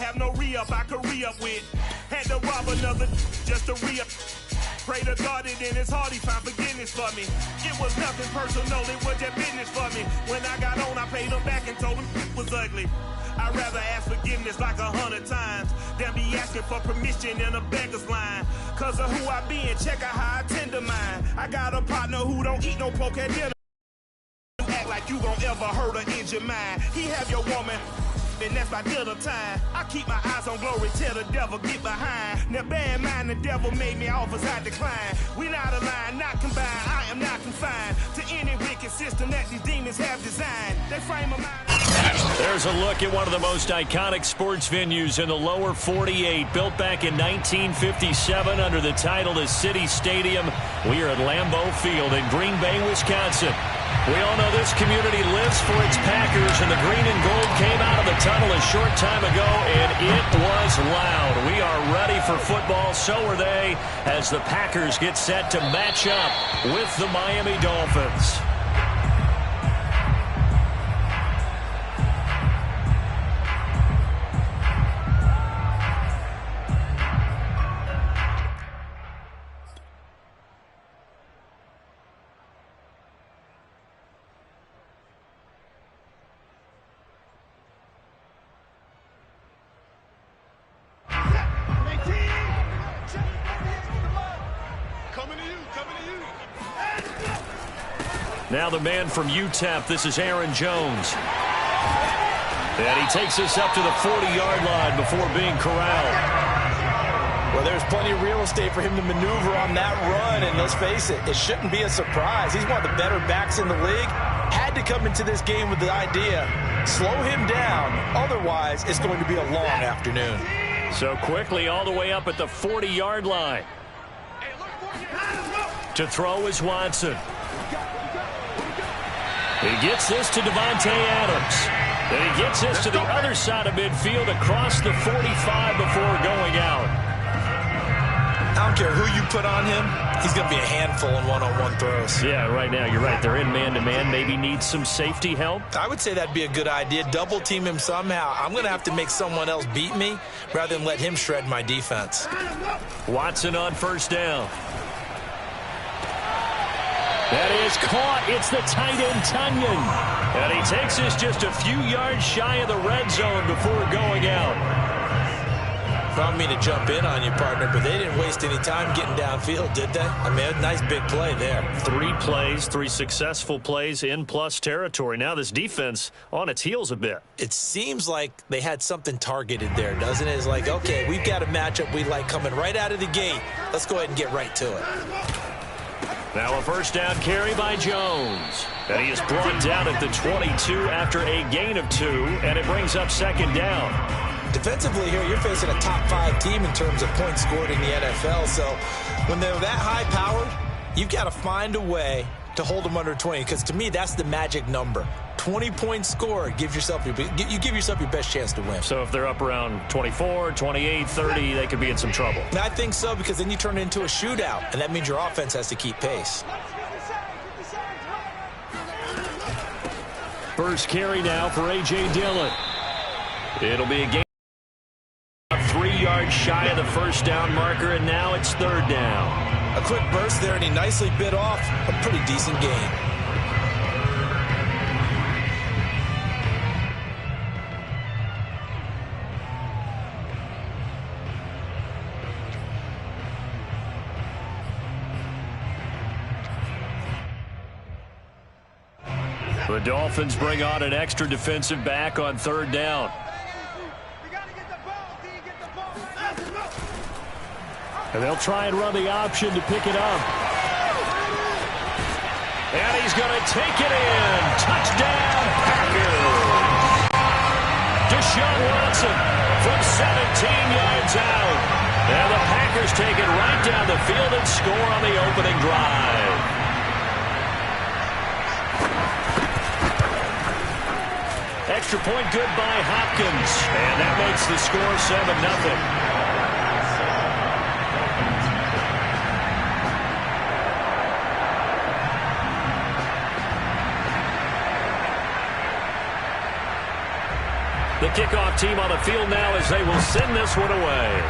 have no re-up I could re-up with. Had to rob another just to re-up. Pray to God it in his heart he found forgiveness for me. It was nothing personal, it was just business for me. When I got on, I paid him back and told him it was ugly. I'd rather ask forgiveness like 100 times than be asking for permission in a beggar's line. Cause of who I be and check out how I tend to mine. I got a partner who don't eat no pork at dinner. Act like you gon' ever hurt or injure mine. He have your woman, and that's by dinner time. I keep my eyes on glory till the devil get behind. Now bear in mind the devil made me offers I decline. We not aligned, not combined, I am not confined to any wicked system that these demons have designed. They frame a mind. There's a look at one of the most iconic sports venues in the lower 48, built back in 1957 under the title of City Stadium. We are at Lambeau Field in Green Bay, Wisconsin. We all know this community lives for its Packers, and the green and gold came out of the tunnel a short time ago, and it was loud. We are ready for football, so are they, as the Packers get set to match up with the Miami Dolphins. Now the man from UTEP, this is Aaron Jones. And he takes us up to the 40-yard line before being corralled. Well, there's plenty of real estate for him to maneuver on that run, and let's face it, it shouldn't be a surprise. He's one of the better backs in the league. Had to come into this game with the idea, slow him down, otherwise it's going to be a long afternoon. So quickly all the way up at the 40-yard line. To throw is Watson. He gets this to Devontae Adams. Then he gets this to the other side of midfield across the 45 before going out. I don't care who you put on him. He's going to be a handful in one-on-one throws. Yeah, right now, you're right. They're in man-to-man. Maybe needs some safety help. I would say that'd be a good idea. Double team him somehow. I'm going to have to make someone else beat me rather than let him shred my defense. Watson on first down. That is caught. It's the tight end, Tunyon. And he takes us just a few yards shy of the red zone before going out. I don't mean to jump in on you, partner, but they didn't waste any time getting downfield, did they? I mean, a nice big play there. 3 plays, 3 successful plays in plus territory. Now this defense on its heels a bit. It seems like they had something targeted there, doesn't it? It's like, okay, we've got a matchup we like coming right out of the gate. Let's go ahead and get right to it. Now a first down carry by Jones. And he is brought down at the 22 after a gain of 2, and it brings up second down. Defensively here, you're facing a top 5 team in terms of points scored in the NFL. So when they're that high-powered, you've got to find a way to hold them under 20. Because to me, that's the magic number. 20 points scored, you give yourself your best chance to win. So if they're up around 24, 28, 30, they could be in some trouble. I think so, because then you turn it into a shootout, and that means your offense has to keep pace. First carry now for A.J. Dillon. It'll be a gain 3 yards shy of the first down marker, and now it's third down. A quick burst there, and he nicely bit off a pretty decent gain. The Dolphins bring on an extra defensive back on third down. And they'll try and run the option to pick it up. And he's going to take it in. Touchdown, Packers. Deshaun Watson from 17 yards out. And the Packers take it right down the field and score on the opening drive. Extra point good by Hopkins. And that makes the score 7-0. The kickoff team on the field now as they will send this one away.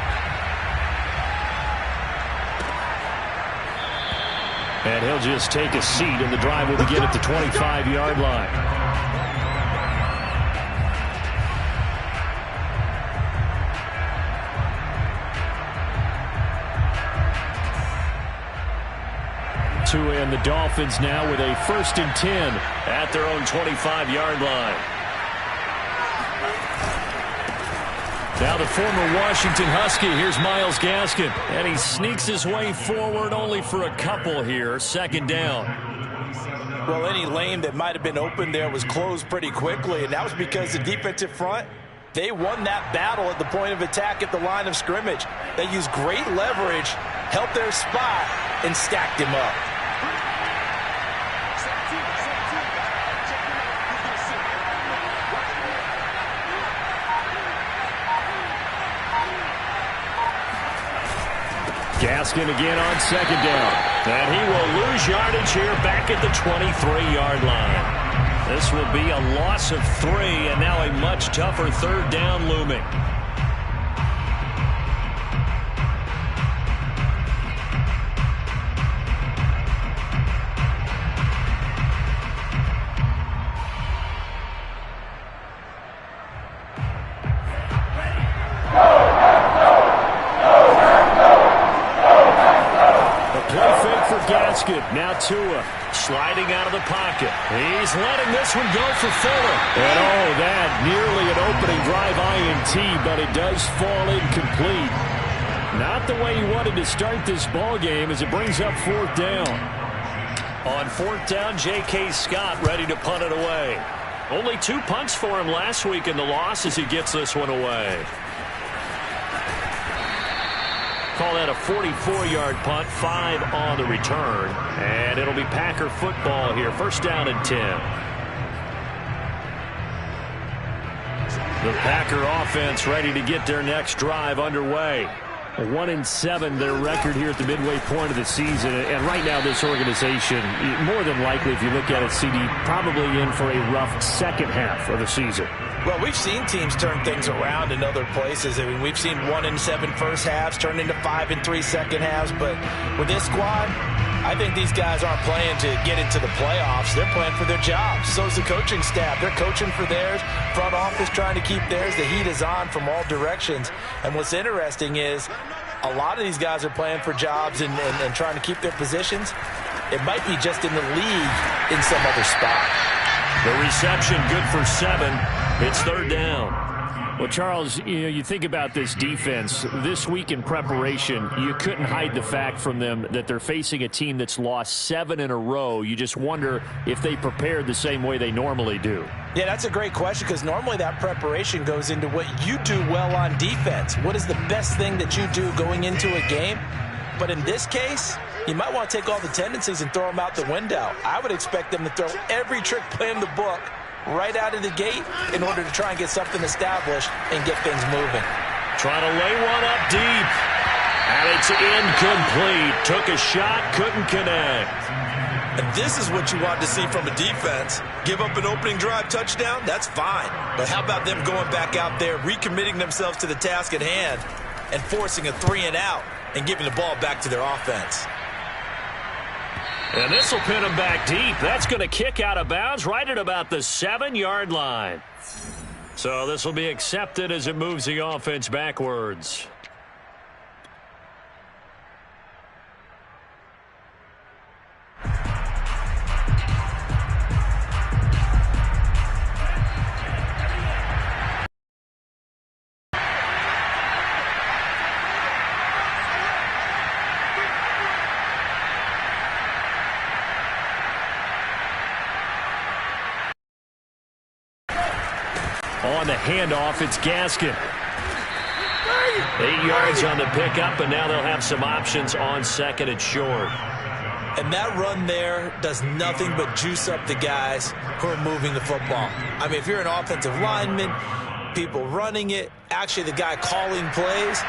And he'll just take a seat, and the drive will begin at the 25-yard line. And the Dolphins now with a 1st and 10 at their own 25-yard line. Now the former Washington Husky. Here's Myles Gaskin. And he sneaks his way forward only for a couple here. 2nd down. Well, any lane that might have been open there was closed pretty quickly, and that was because the defensive front, they won that battle at the point of attack at the line of scrimmage. They used great leverage, held their spot, and stacked him up. Gaskin again on 2nd down. And he will lose yardage here back at the 23-yard line. This will be a loss of 3, and now a much tougher 3rd down looming. Now Tua sliding out of the pocket. He's letting this one go for Fuller. And that nearly an opening drive INT, but it does fall incomplete. Not the way he wanted to start this ball game as it brings up 4th down. On 4th down, J.K. Scott ready to punt it away. Only 2 punts for him last week in the loss as he gets this one away. Call that a 44-yard punt, 5 on the return. And it'll be Packer football here. 1st down and 10. The Packer offense ready to get their next drive underway. 1-7 their record here at the midway point of the season. And right now this organization, more than likely if you look at it, CD, probably in for a rough 2nd half of the season. Well, we've seen teams turn things around in other places. I mean, we've seen 1-7 first halves turn into 5-3 second halves. But with this squad, I think these guys aren't playing to get into the playoffs. They're playing for their jobs. So is the coaching staff. They're coaching for theirs. Front office trying to keep theirs. The heat is on from all directions. And what's interesting is a lot of these guys are playing for jobs and trying to keep their positions. It might be just in the league in some other spot. The reception good for 7. It's 3rd down. Well, Charles, you think about this defense. This week in preparation, you couldn't hide the fact from them that they're facing a team that's lost 7 in a row. You just wonder if they prepared the same way they normally do. Yeah, that's a great question because normally that preparation goes into what you do well on defense. What is the best thing that you do going into a game? But in this case, you might want to take all the tendencies and throw them out the window. I would expect them to throw every trick play in the book right out of the gate in order to try and get something established and get things moving. Trying to lay one up deep. And it's incomplete. Took a shot, couldn't connect. And this is what you want to see from a defense. Give up an opening drive touchdown, that's fine. But how about them going back out there, recommitting themselves to the task at hand, and forcing a 3-and-out and giving the ball back to their offense. And this will pin him back deep. That's going to kick out of bounds right at about the 7-yard line. So this will be accepted as it moves the offense backwards. On the handoff, it's Gaskin. 8 yards on the pickup, and now they'll have some options on 2nd and short. And that run there does nothing but juice up the guys who are moving the football. I mean, if you're an offensive lineman, people running it, actually the guy calling plays,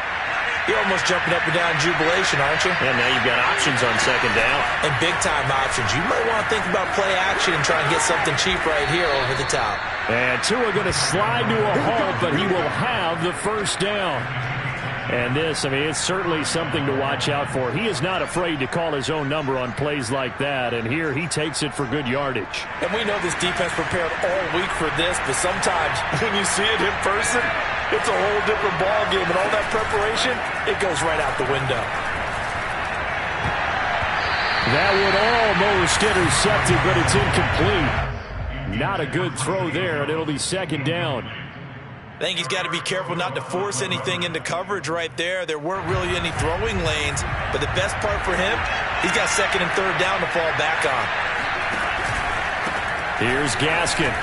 You're almost jumping up and down in jubilation, aren't you? And now you've got options on second down. And big-time options. You might want to think about play action and try and get something cheap right here over the top. And Tua going to slide to a halt, but he will have the first down. And this, I mean, it's certainly something to watch out for. He is not afraid to call his own number on plays like that, and here he takes it for good yardage. And we know this defense prepared all week for this, but sometimes when you see it in person, it's a whole different ball game, and all that preparation, it goes right out the window. That would almost intercept it, but it's incomplete. Not a good throw there, and it'll be second down. I think he's got to be careful not to force anything into coverage right there. There weren't really any throwing lanes, but the best part for him, he's got second and third down to fall back on. Here's Gaskin.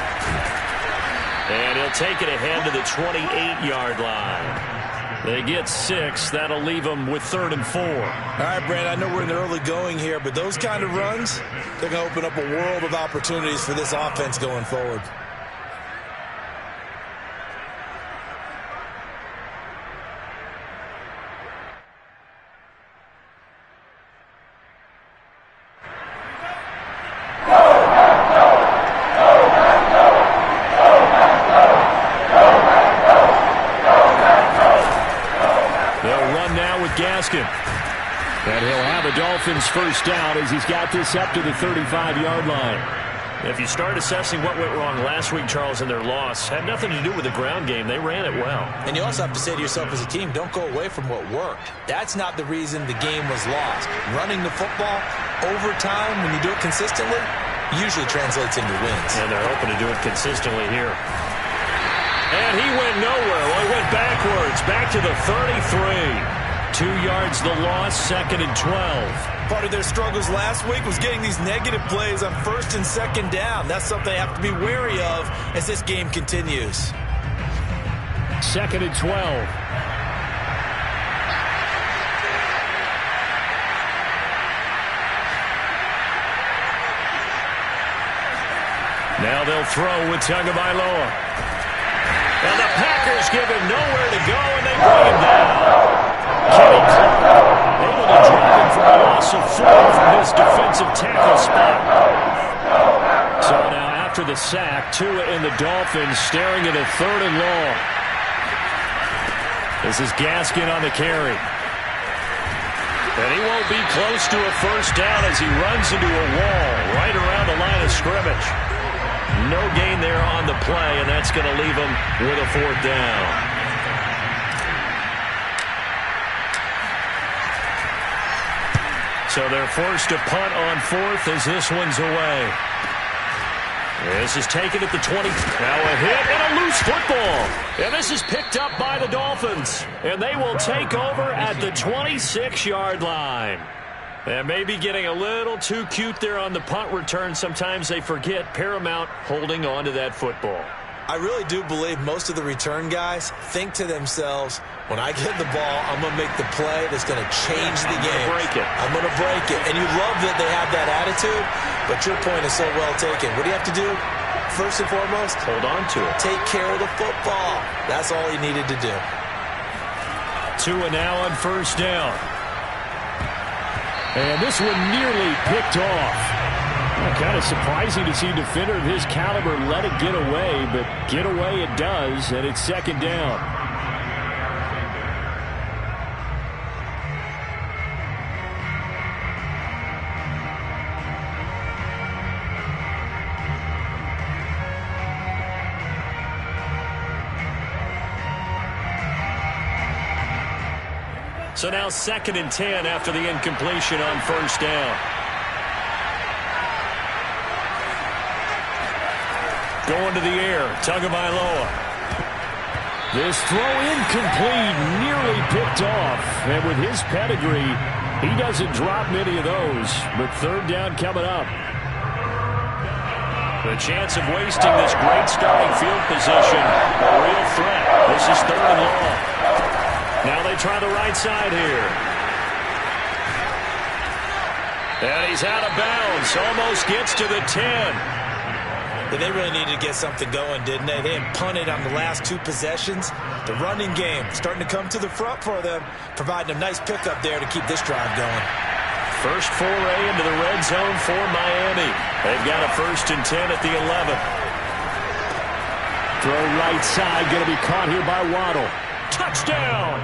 And he'll take it ahead to the 28-yard line. They get 6. That'll leave them with 3rd and 4. All right, Brand, I know we're in the early going here, but those kind of runs, they're going to open up a world of opportunities for this offense going forward. Gaskin. And he'll have a Dolphins first down as he's got this up to the 35-yard line. If you start assessing what went wrong last week, Charles, in their loss, had nothing to do with the ground game. They ran it well. And you also have to say to yourself as a team, don't go away from what worked. That's not the reason the game was lost. Running the football over time, when you do it consistently, usually translates into wins. And they're hoping to do it consistently here. And he went nowhere. Well, he went backwards, back to the 33. 2 yards the loss, 2nd and 12. Part of their struggles last week was getting these negative plays on 1st and 2nd down. That's something they have to be wary of as this game continues. 2nd and 12. Now they'll throw with Tagovailoa. And the Packers give him nowhere to go, and they bring him down. Kenny Clark able to drop him for a loss of 4 from his defensive tackle spot. So now after the sack, Tua and the Dolphins staring at a 3rd and long. This is Gaskin on the carry. And he won't be close to a first down as he runs into a wall right around the line of scrimmage. No gain there on the play, and that's going to leave him with a 4th down. So they're forced to punt on 4th as this one's away. This is taken at the 20. Now a hit and a loose football. And this is picked up by the Dolphins. And they will take over at the 26-yard line. And maybe getting a little too cute there on the punt return. Sometimes they forget Paramount holding on to that football. I really do believe most of the return guys think to themselves, when I get the ball, I'm going to make the play that's going to change the game. I'm going to break it. And you love that they have that attitude, but your point is so well taken. What do you have to do? First and foremost, hold on to it. Take care of the football. That's all he needed to do. Tua now on first down. And this one nearly picked off. Kind of surprising to see a defender of his caliber let it get away, but get away it does, and it's 2nd down. So now 2nd and 10 after the incompletion on first down. Going to the air, Tagovailoa. This throw incomplete, nearly picked off. And with his pedigree, he doesn't drop many of those. But 3rd down coming up. The chance of wasting this great starting field position, a real threat. This is 3rd and long. Now they try the right side here. And he's out of bounds, almost gets to the 10. Yeah, they really needed to get something going, didn't they? They had punted on the last 2 possessions. The running game starting to come to the front for them, providing a nice pickup there to keep this drive going. First foray into the red zone for Miami. They've got a 1st and 10 at the 11. Throw right side, going to be caught here by Waddle. Touchdown!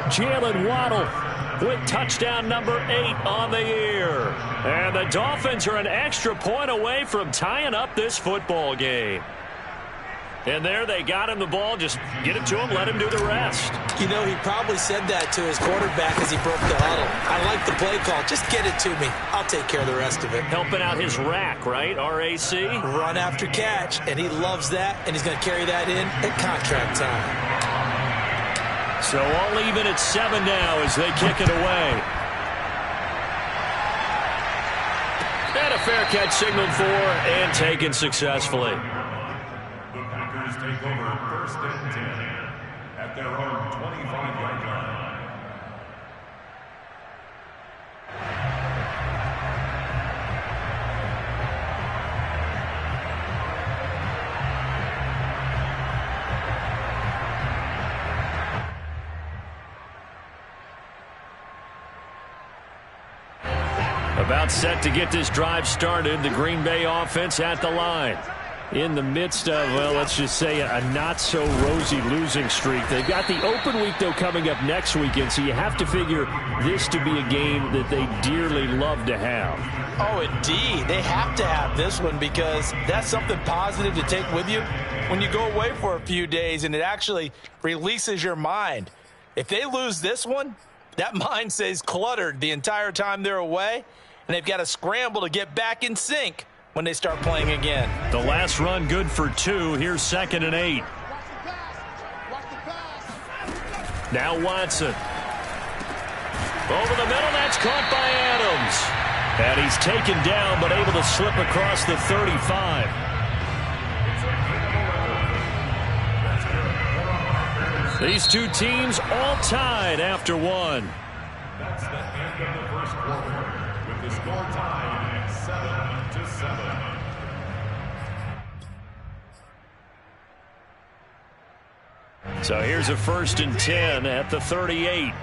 Jalen Waddle with touchdown number 8 on the year. And the Dolphins are an extra point away from tying up this football game. And there they got him the ball. Just get it to him, let him do the rest. You know, he probably said that to his quarterback as he broke the huddle. I like the play call. Just get it to me. I'll take care of the rest of it. Helping out his rack, right? R-A-C? Run after catch, and he loves that, and he's going to carry that in at contract time. So all even at 7 now as they kick it away. And a fair catch signaled for and taken successfully. Take over 1st and 10 at their own 25-yard line. About set to get this drive started. The Green Bay offense at the line. In the midst of, well, let's just say a not-so-rosy losing streak. They've got the open week, though, coming up next weekend, so you have to figure this to be a game that they dearly love to have. Oh, indeed. They have to have this one because that's something positive to take with you when you go away for a few days, and it actually releases your mind. If they lose this one, that mind stays cluttered the entire time they're away, and they've got to scramble to get back in sync when they start playing again. The last run good for 2. Here's 2nd and 8. Now Watson. Over the middle, that's caught by Adams. And he's taken down, but able to slip across the 35. These two teams all tied after 1. That's the end of the first quarter with the score tied at 7-7. So here's a 1st and 10 at the 38.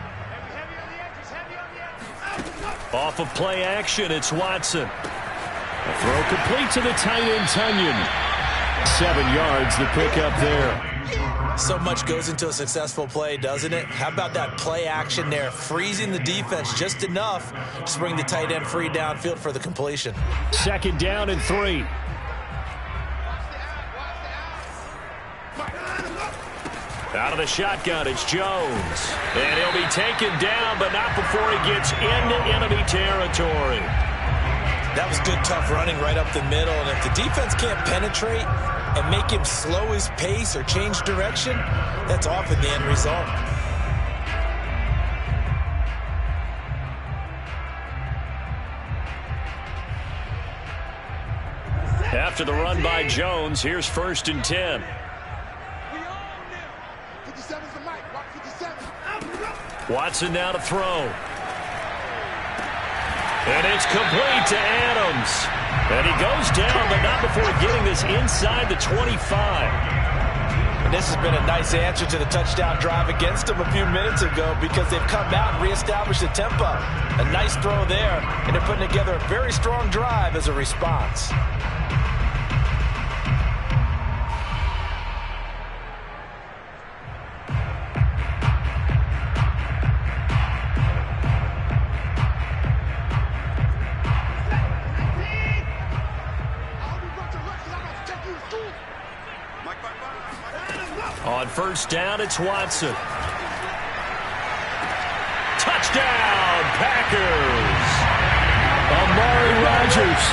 Off of play action, it's Watson. A throw complete to the tight end, Tunyon. 7 yards, the pickup there. So much goes into a successful play, doesn't it? How about that play action there, freezing the defense just enough to bring the tight end free downfield for the completion. 2nd down and 3. Out of the shotgun, it's Jones. And he'll be taken down, but not before he gets into enemy territory. That was good, tough running right up the middle. And if the defense can't penetrate and make him slow his pace or change direction, that's often the end result. After the run by Jones, here's 1st and 10. Watson now to throw. And it's complete to Adams. And he goes down, but not before getting this inside the 25. And this has been a nice answer to the touchdown drive against them a few minutes ago because they've come out and reestablished the tempo. A nice throw there, and they're putting together a very strong drive as a response. On 1st down, it's Watson. Touchdown, Packers! Amari Rodgers.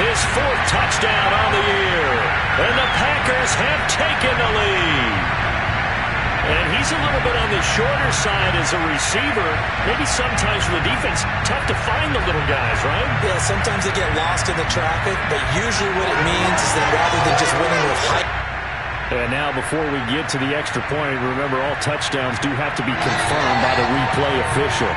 His 4th touchdown on the year. And the Packers have taken the lead. And he's a little bit on the shorter side as a receiver. Maybe sometimes for the defense, tough to find the little guys, right? Yeah, sometimes they get lost in the traffic, but usually what it means is that rather than just winning with height. And now before we get to the extra point, remember all touchdowns do have to be confirmed by the replay official.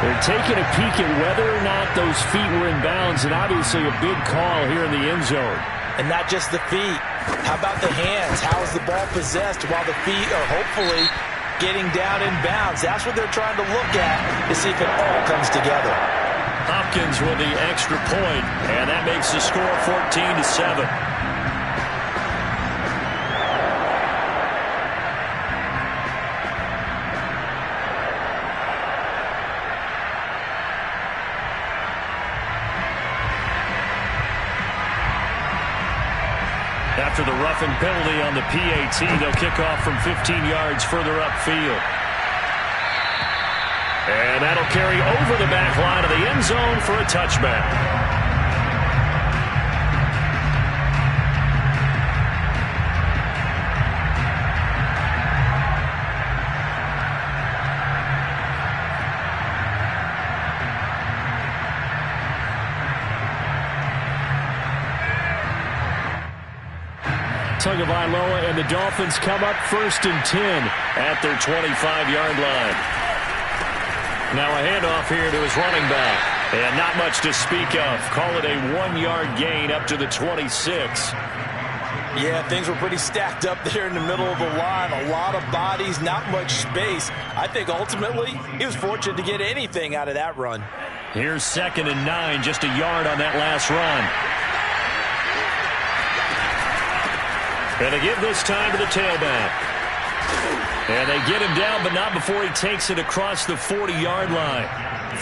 They're taking a peek at whether or not those feet were in bounds, and obviously a big call here in the end zone. And not just the feet. How about the hands? How is the ball possessed while the feet are hopefully getting down in bounds? That's what they're trying to look at to see if it all comes together. Hopkins with the extra point, and that makes the score 14-7. After the roughing penalty on the PAT, they'll kick off from 15 yards further upfield. And that'll carry over the back line of the end zone for a touchback. Tagovailoa and the Dolphins come up 1st and 10 at their 25-yard line. Now a handoff here to his running back. And not much to speak of. Call it a 1-yard gain up to the 26. Yeah, things were pretty stacked up there in the middle of the line. A lot of bodies, not much space. I think ultimately he was fortunate to get anything out of that run. Here's 2nd and 9, just a yard on that last run. And they give this time to the tailback. And they get him down, but not before he takes it across the 40-yard line.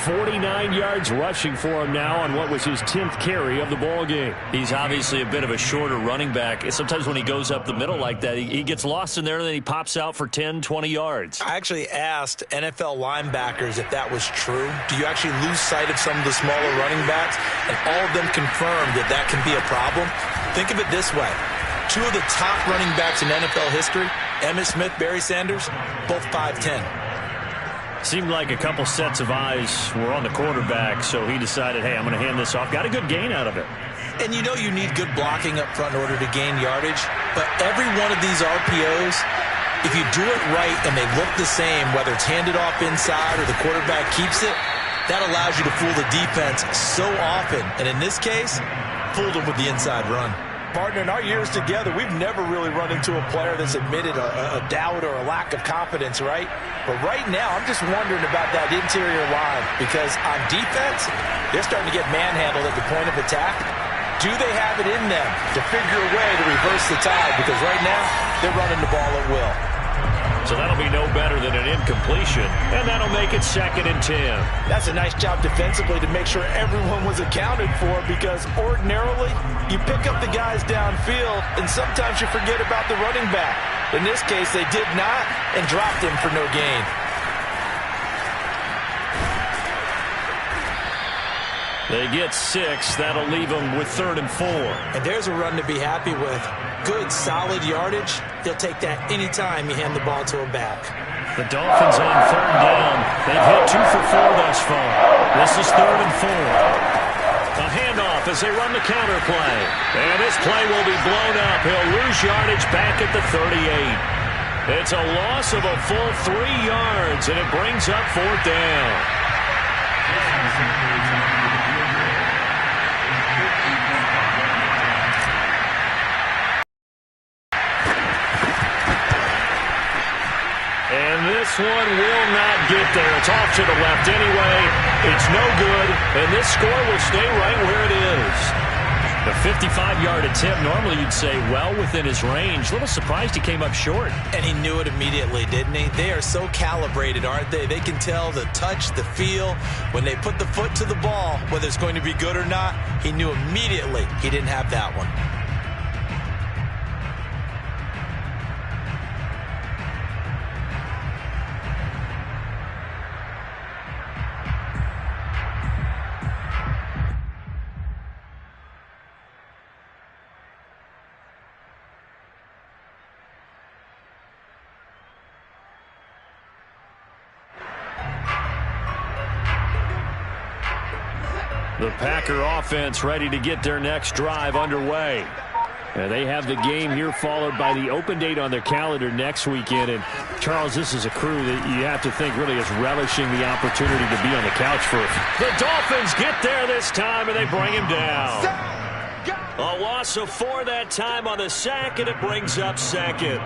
49 yards rushing for him now on what was his 10th carry of the ball game. He's obviously a bit of a shorter running back. Sometimes when he goes up the middle like that, he gets lost in there, and then he pops out for 10, 20 yards. I actually asked NFL linebackers if that was true. Do you actually lose sight of some of the smaller running backs? And all of them confirmed that that can be a problem. Think of it this way. 2 of the top running backs in NFL history, Emmitt Smith, Barry Sanders, both 5'10". Seemed like a couple sets of eyes were on the quarterback, so he decided, hey, I'm going to hand this off. Got a good gain out of it. And you know you need good blocking up front in order to gain yardage, but every one of these RPOs, if you do it right and they look the same, whether it's handed off inside or the quarterback keeps it, that allows you to fool the defense so often. And in this case, fooled them with the inside run. Partner, in our years together, we've never really run into a player that's admitted a doubt or a lack of confidence, right? But right now, I'm just wondering about that interior line because on defense, they're starting to get manhandled at the point of attack. Do they have it in them to figure a way to reverse the tide? Because right now, they're running the ball at will. So that'll be no better than an incompletion, and that'll make it 2nd and 10. That's a nice job defensively to make sure everyone was accounted for because ordinarily you pick up the guys downfield and sometimes you forget about the running back. In this case, they did not and dropped him for no gain. They get 6. That'll leave them with 3rd and 4. And there's a run to be happy with. Good, solid yardage. They'll take that anytime you hand the ball to a back. The Dolphins on 3rd down. They've hit 2 for 4 thus far. This is 3rd and 4. A handoff as they run the counter play. And this play will be blown up. He'll lose yardage back at the 38. It's a loss of a full 3 yards, and it brings up 4th down. And this one will not get there. It's off to the left anyway. It's no good, and this score will stay right where it is. The 55-yard attempt, normally you'd say well within his range. A little surprised he came up short. And he knew it immediately, didn't he? They are so calibrated, aren't they? They can tell the touch, the feel. When they put the foot to the ball, whether it's going to be good or not, he knew immediately he didn't have that one. The Packer offense ready to get their next drive underway. They have the game here followed by the open date on their calendar next weekend. And, Charles, this is a crew that you have to think really is relishing the opportunity to be on the couch for it. The Dolphins get there this time, and they bring him down. A loss of 4 that time on the sack, and it brings up second.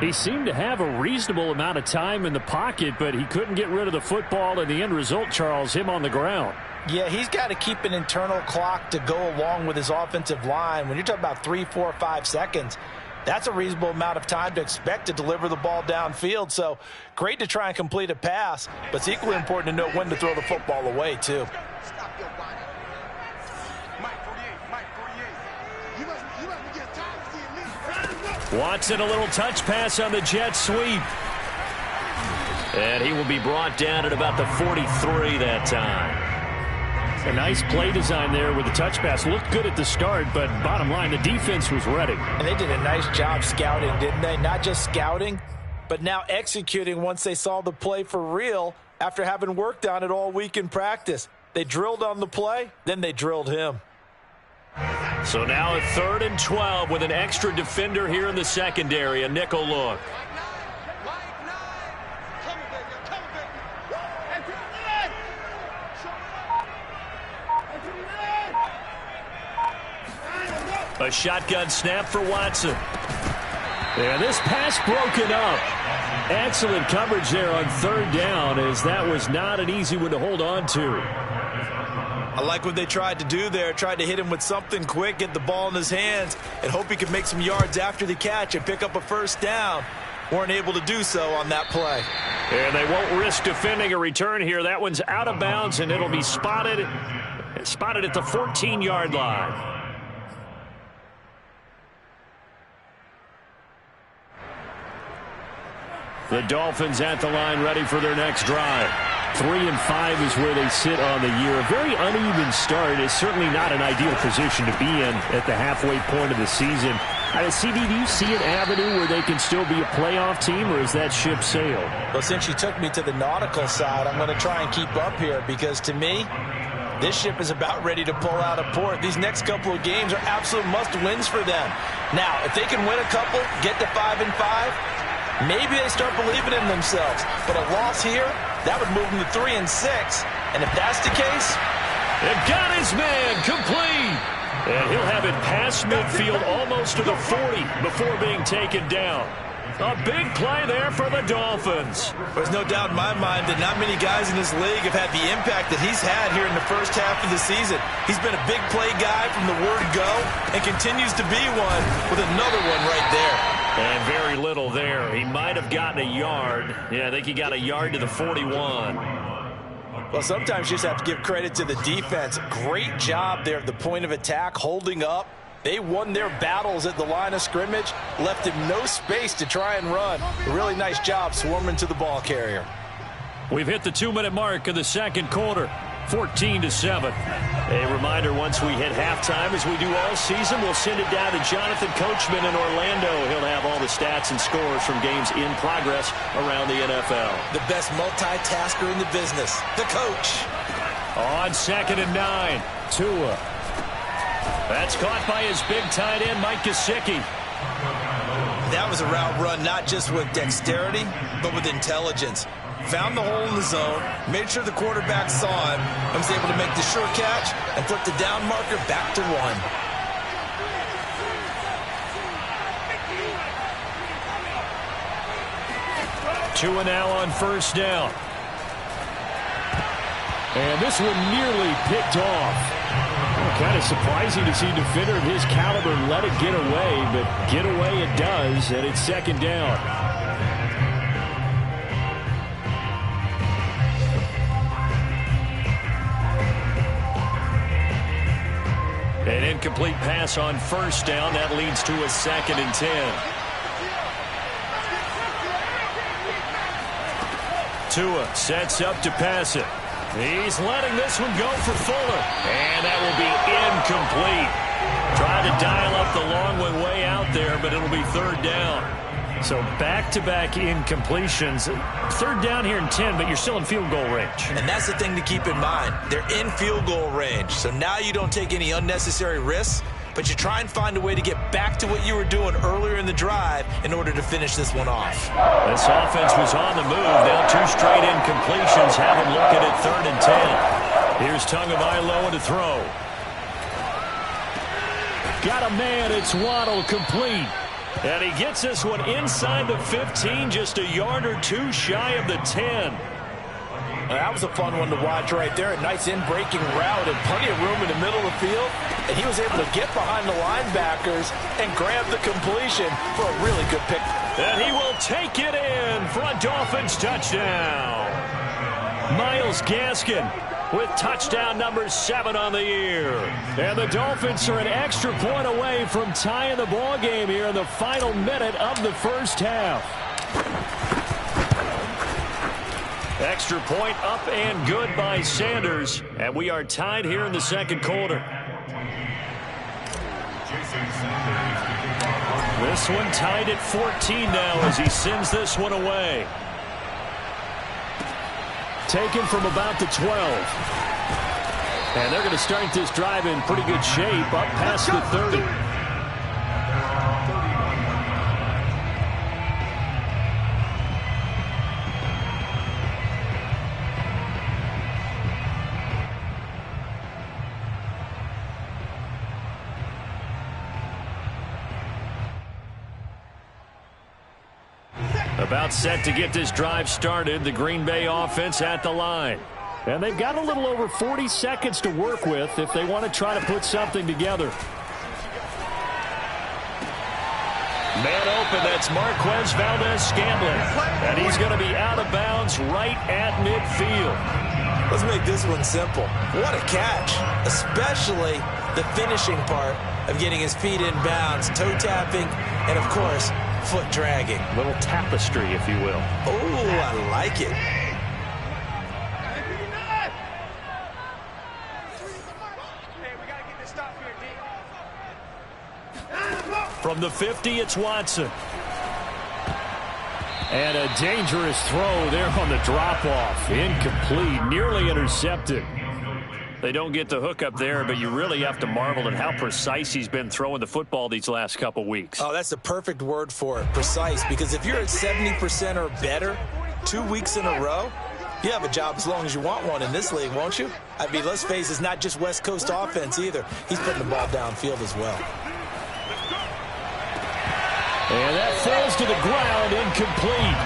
He seemed to have a reasonable amount of time in the pocket, but he couldn't get rid of the football, and the end result, Charles, him on the ground. Yeah, he's got to keep an internal clock to go along with his offensive line. When you're talking about 3, 4, 5 seconds, that's a reasonable amount of time to expect to deliver the ball downfield. So great to try and complete a pass, but it's equally important to know when to throw the football away, too. Watson, a little touch pass on the jet sweep. And he will be brought down at about the 43 that time. A nice play design there with the touch pass. Looked good at the start, but bottom line, the defense was ready. And they did a nice job scouting, didn't they? Not just scouting, but now executing once they saw the play for real after having worked on it all week in practice. They drilled on the play, then they drilled him. So now a 3rd and 12 with an extra defender here in the secondary, a nickel look. A shotgun snap for Watson. And this pass broken up. Excellent coverage there on 3rd down, as that was not an easy one to hold on to. I like what they tried to do there. Tried to hit him with something quick, get the ball in his hands, and hope he could make some yards after the catch and pick up a 1st down. Weren't able to do so on that play. And they won't risk defending a return here. That one's out of bounds, and it'll be spotted at the 14-yard line. The Dolphins at the line, ready for their next drive. 3 and 5 is where they sit on the year. A very uneven start. It's certainly not an ideal position to be in at the halfway point of the season. CD, do you see an avenue where they can still be a playoff team, or is that ship sailed? Well, since you took me to the nautical side, I'm going to try and keep up here, because to me, this ship is about ready to pull out of port. These next couple of games are absolute must-wins for them. Now, if they can win a couple, get to 5 and 5, maybe they start believing in themselves. But a loss here, that would move them to 3 and 6. And if that's the case, they've got his man complete. And he'll have it past midfield almost to the 40 before being taken down. A big play there for the Dolphins. There's no doubt in my mind that not many guys in this league have had the impact that he's had here in the first half of the season. He's been a big play guy from the word go and continues to be one with another one right there. And very little there. He might have gotten a yard. Yeah, I think he got a yard to the 41. Well, sometimes you just have to give credit to the defense. Great job there at the point of attack, holding up. They won their battles at the line of scrimmage, left him no space to try and run. A really nice job swarming to the ball carrier. We've hit the 2-minute mark of the second quarter, 14-7. A reminder, once we hit halftime, as we do all season, we'll send it down to Jonathan Coachman in Orlando. He'll have all the stats and scores from games in progress around the NFL. The best multitasker in the business, the coach. On 2nd and 9, Tua. That's caught by his big tight end, Mike Gesicki. That was a route run not just with dexterity, but with intelligence. Found the hole in the zone, made sure the quarterback saw him, and was able to make the sure catch and flip the down marker back to 1. Tua now on 1st down. And this one nearly picked off. Kind of surprising to see a defender of his caliber let it get away, but get away it does, and it's 2nd down. An incomplete pass on 1st down. That leads to a 2nd and 10. Tua sets up to pass it. He's letting this one go for Fuller. And that will be incomplete. Tried to dial up the long one way out there, but it'll be 3rd down. So back-to-back incompletions. 3rd down here in 10, but you're still in field goal range. And that's the thing to keep in mind. They're in field goal range. So now you don't take any unnecessary risks. but you try and find a way to get back to what you were doing earlier in the drive in order to finish this one off. This offense was on the move. Now 2 straight incompletions have them looking at 3rd and 10. Here's Tagovailoa to throw. Got a man. It's Waddle, complete. And he gets this one inside the 15, just a yard or 2 shy of the 10. That was a fun one to watch right there. A nice in-breaking route and plenty of room in the middle of the field. And he was able to get behind the linebackers and grab the completion for a really good pick. And he will take it in for a Dolphins touchdown. Myles Gaskin with touchdown number 7 on the year. And the Dolphins are an extra point away from tying the ball game here in the final minute of the first half. Extra point up and good by Sanders. And we are tied here in the second quarter. This one tied at 14 now as he sends this one away. Taken from about the 12. And they're going to start this drive in pretty good shape up past the 30. About set to get this drive started. The Green Bay offense at the line. And they've got a little over 40 seconds to work with if they want to try to put something together. Man open, that's Marquez Valdez-Scantling. And he's going to be out of bounds right at midfield. Let's make this one simple. What a catch, especially the finishing part of getting his feet in bounds, toe tapping, and of course, foot dragging. Little tapestry, if you will. Oh, I like it. From the 50, it's Watson. And a dangerous throw there on the drop-off. Incomplete, nearly intercepted. They don't get the hook up there, but you really have to marvel at how precise he's been throwing the football these last couple weeks. Oh, that's the perfect word for it, precise, because if you're at 70% or better 2 weeks in a row, you have a job as long as you want one in this league, won't you? I mean, let's face it, it's not just West Coast offense either. He's putting the ball downfield as well. And that falls to the ground, incomplete.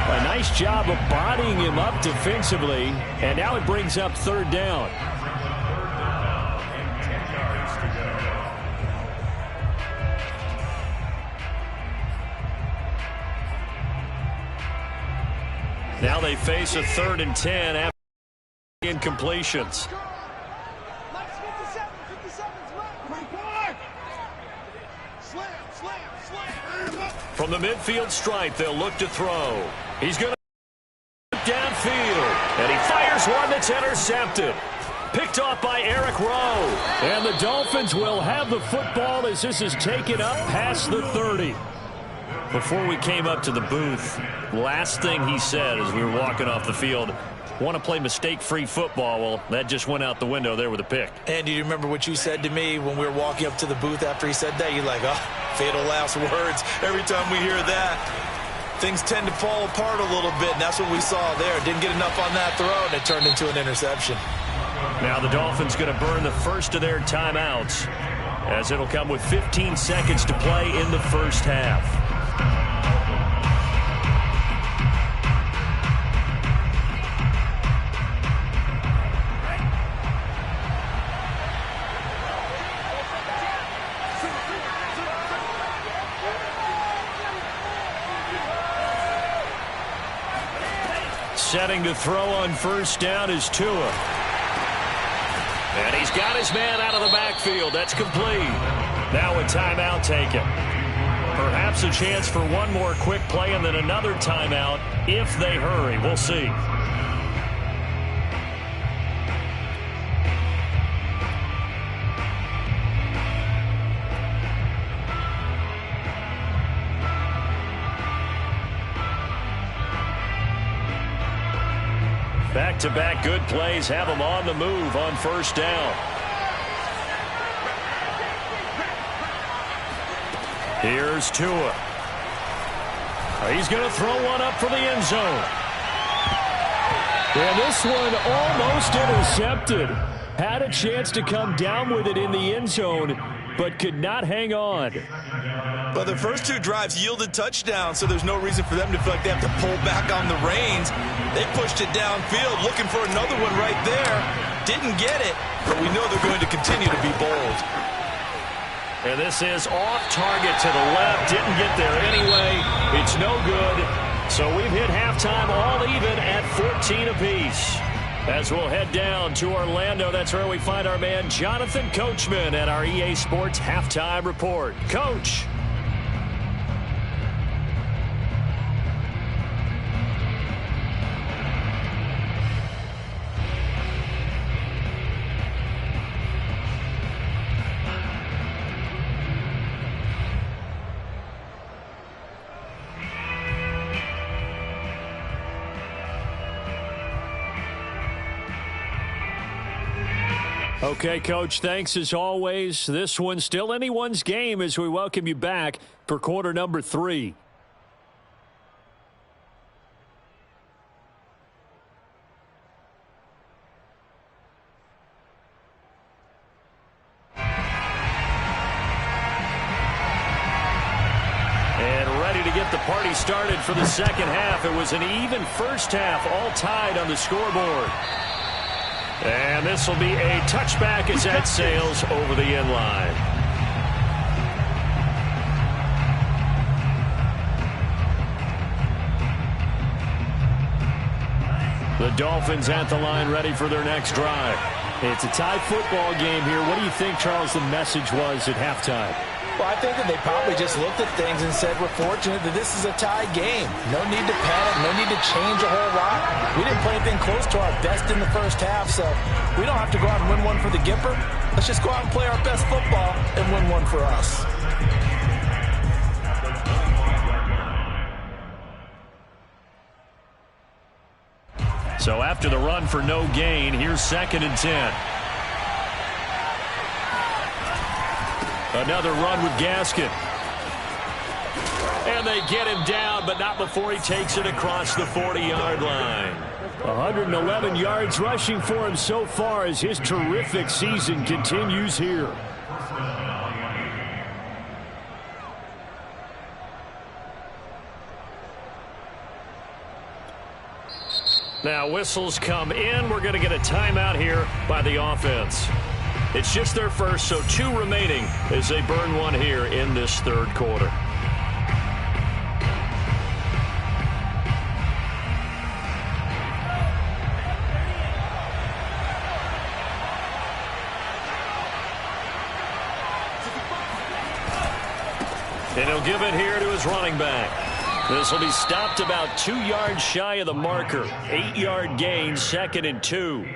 A nice job of bodying him up defensively, and now it brings up 3rd down. Now they face a 3rd and 10 after incompletions. From the midfield stripe, they'll look to throw. He's going to downfield, and he fires one that's intercepted. Picked off by Eric Rowe. And the Dolphins will have the football as this is taken up past the 30. Before we came up to the booth, last thing he said as we were walking off the field, want to play mistake-free football. Well, that just went out the window there with a pick. And do you remember what you said to me when we were walking up to the booth after he said that? You're like, oh, fatal last words. Every time we hear that, things tend to fall apart a little bit, and that's what we saw there. Didn't get enough on that throw, and it turned into an interception. Now the Dolphins going to burn the first of their timeouts, as it'll come with 15 seconds to play in the first half. Setting to throw on first down is Tua. And he's got his man out of the backfield. That's complete. Now a timeout taken. Perhaps a chance for one more quick play and then another timeout if they hurry. We'll see. Back-to-back good plays have them on the move on first down. Here's Tua. He's going to throw one up for the end zone. And this one almost intercepted. Had a chance to come down with it in the end zone, but could not hang on. Well, the first two drives yielded touchdowns, so there's no reason for them to feel like they have to pull back on the reins. They pushed it downfield, looking for another one right there. Didn't get it, but we know they're going to continue to be bold. And this is off target to the left. Didn't get there anyway. It's no good. So we've hit halftime all even at 14 apiece. As we'll head down to Orlando, that's where we find our man Jonathan Coachman at our EA Sports Halftime Report. Coach. Okay, Coach, thanks as always. This one's still anyone's game as we welcome you back for quarter number 3. And ready to get the party started for the second half. It was an even first half, all tied on the scoreboard. And this will be a touchback as that sails over the end line. The Dolphins at the line ready for their next drive. It's a tie football game here. What do you think, Charles, the message was at halftime? Well, I think that they probably just looked at things and said, we're fortunate that this is a tie game. No need to panic, no need to change a whole lot. We didn't play anything close to our best in the first half, so we don't have to go out and win one for the Gipper. Let's just go out and play our best football and win one for us. So after the run for no gain, here's 2nd and 10. Another run with Gaskin. And they get him down, but not before he takes it across the 40-yard line. 111 yards rushing for him so far as his terrific season continues here. Now whistles come in. We're going to get a timeout here by the offense. It's just their first, so 2 remaining as they burn one here in this third quarter. And he'll give it here to his running back. This will be stopped about 2 yards shy of the marker. 8-yard gain, 2nd and 2.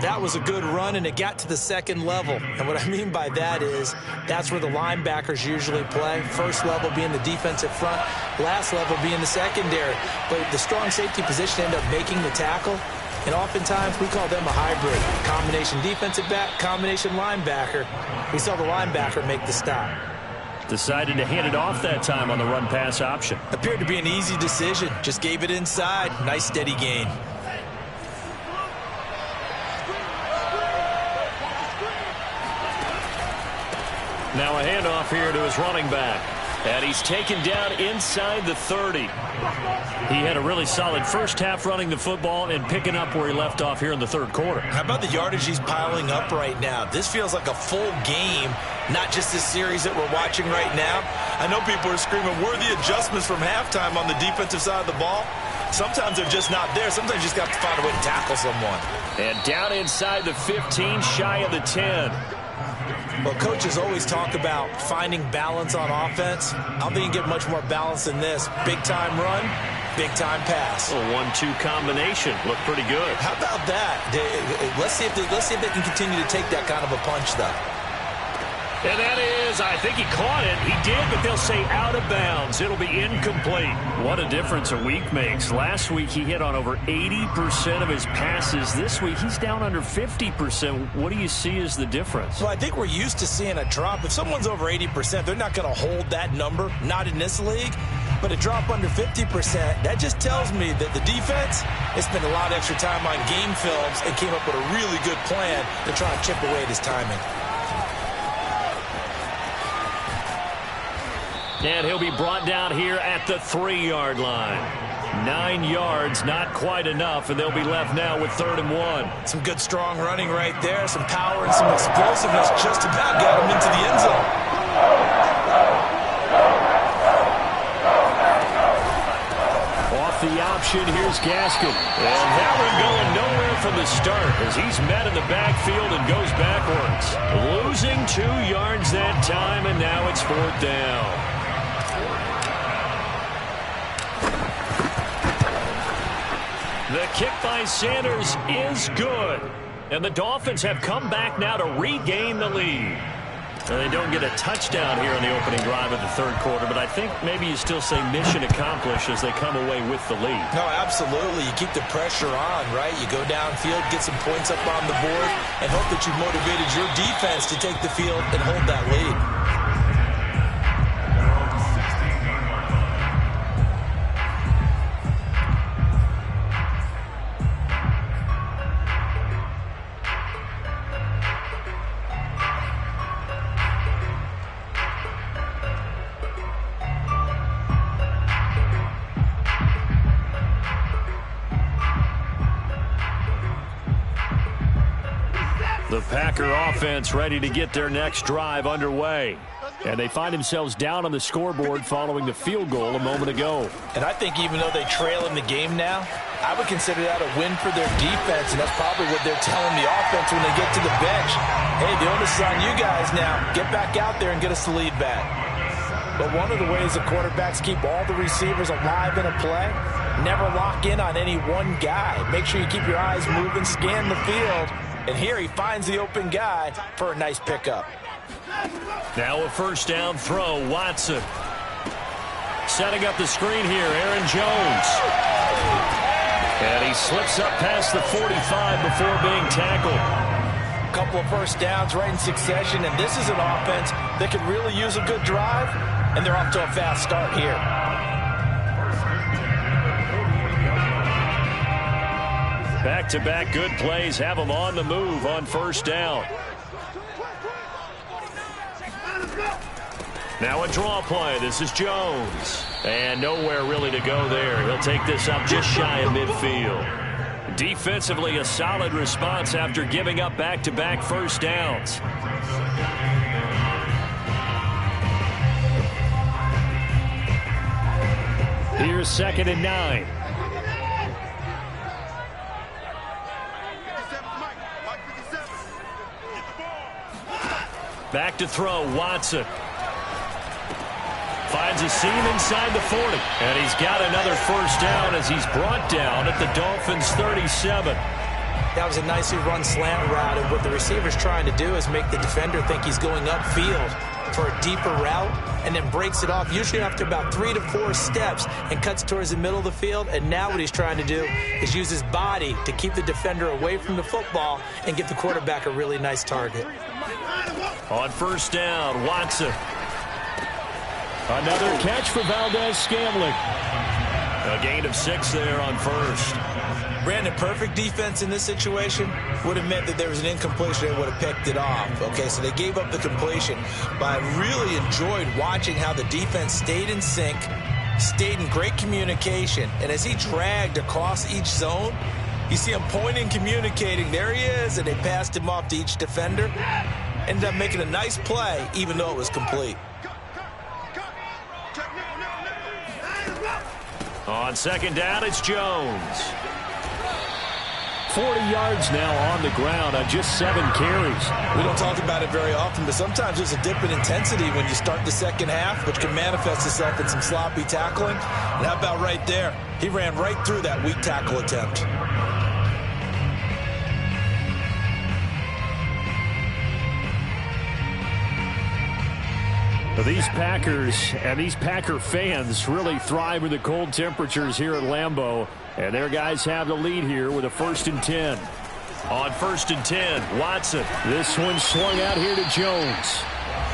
That was a good run, and it got to the second level. And what I mean by that is that's where the linebackers usually play. First level being the defensive front, last level being the secondary. But the strong safety position ended up making the tackle. And oftentimes we call them a hybrid. Combination defensive back, combination linebacker. We saw the linebacker make the stop. Decided to hand it off that time on the run-pass option. Appeared to be an easy decision. Just gave it inside. Nice steady gain. Now a handoff here to his running back. And he's taken down inside the 30. He had a really solid first half running the football and picking up where he left off here in the third quarter. How about the yardage he's piling up right now? This feels like a full game, not just this series that we're watching right now. I know people are screaming, where are the adjustments from halftime on the defensive side of the ball? Sometimes they're just not there. Sometimes you just got to find a way to tackle someone. And down inside the 15, shy of the 10. Well, coaches always talk about finding balance on offense. I don't think you get much more balance than this. Big-time run, big-time pass. A 1-2 combination. Looked pretty good. How about that? Let's see if they can continue to take that kind of a punch, though. And that is, I think he caught it. He did, but they'll say out of bounds. It'll be incomplete. What a difference a week makes. Last week he hit on over 80% of his passes. This week he's down under 50%. What do you see as the difference? Well, I think we're used to seeing a drop. If someone's over 80%, they're not going to hold that number, not in this league. But a drop under 50%, that just tells me that the defense has spent a lot of extra time on game films and came up with a really good plan to try and chip away at his timing. And he'll be brought down here at the 3-yard line. 9 yards, not quite enough, and they'll be left now with 3rd and 1. Some good, strong running right there. Some power and some explosiveness just about got him into the end zone. Off the option, here's Gaskin. And that one going nowhere from the start as he's met in the backfield and goes backwards. Losing 2 yards that time, and now it's 4th down. The kick by Sanders is good. And the Dolphins have come back now to regain the lead. And they don't get a touchdown here in the opening drive of the 3rd quarter, but I think maybe you still say mission accomplished as they come away with the lead. No, absolutely. You keep the pressure on, right? You go downfield, get some points up on the board, and hope that you've motivated your defense to take the field and hold that lead. The Packer offense ready to get their next drive underway. And they find themselves down on the scoreboard following the field goal a moment ago. And I think even though they trail in the game now, I would consider that a win for their defense, and that's probably what they're telling the offense when they get to the bench. Hey, the onus is on you guys now. Get back out there and get us the lead back. But one of the ways the quarterbacks keep all the receivers alive in a play, never lock in on any one guy. Make sure you keep your eyes moving, scan the field. And here he finds the open guy for a nice pickup. Now a 1st down throw, Watson. Setting up the screen here, Aaron Jones. And he slips up past the 45 before being tackled. A couple of 1st downs right in succession, and this is an offense that could really use a good drive, and they're off to a fast start here. Back-to-back good plays have them on the move on 1st down. Now a draw play. This is Jones. And nowhere really to go there. He'll take this up just shy of midfield. Defensively, a solid response after giving up back-to-back 1st downs. Here's 2nd and 9. Back to throw, Watson. Finds a seam inside the 40. And he's got another 1st down as he's brought down at the Dolphins' 37. That was a nicely run slant route, and what the receiver's trying to do is make the defender think he's going upfield for a deeper route and then breaks it off, usually after about 3 to 4 steps, and cuts towards the middle of the field. And now what he's trying to do is use his body to keep the defender away from the football and give the quarterback a really nice target. On 1st down, Watson. Another catch for Valdez-Scantling. A gain of 6 there on 1st. Brandon, perfect defense in this situation would have meant that there was an incompletion and would have picked it off. Okay, so they gave up the completion. But I really enjoyed watching how the defense stayed in sync, stayed in great communication. And as he dragged across each zone, you see him pointing, communicating. There he is, and they passed him off to each defender. Ended up making a nice play, even though it was complete. On 2nd down, it's Jones. 40 yards now on the ground on just 7 carries. We don't talk about it very often, but sometimes there's a dip in intensity when you start the second half, which can manifest itself in some sloppy tackling. And how about right there? He ran right through that weak tackle attempt. These Packers and these Packer fans really thrive with the cold temperatures here at Lambeau. And their guys have the lead here with a 1st and 10. On 1st and 10, Watson. This one swung out here to Jones.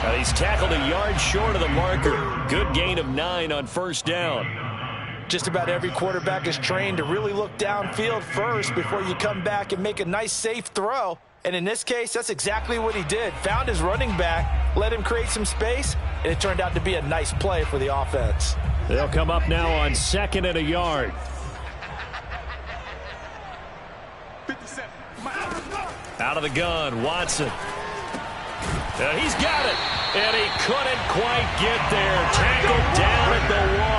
Now he's tackled a yard short of the marker. Good gain of 9 on 1st down. Just about every quarterback is trained to really look downfield first before you come back and make a nice, safe throw. And in this case, that's exactly what he did. Found his running back, let him create some space, and it turned out to be a nice play for the offense. They'll come up now on 2nd and a yard. 57. Out of the gun, Watson. He's got it, and he couldn't quite get there. Tackled down at the 1.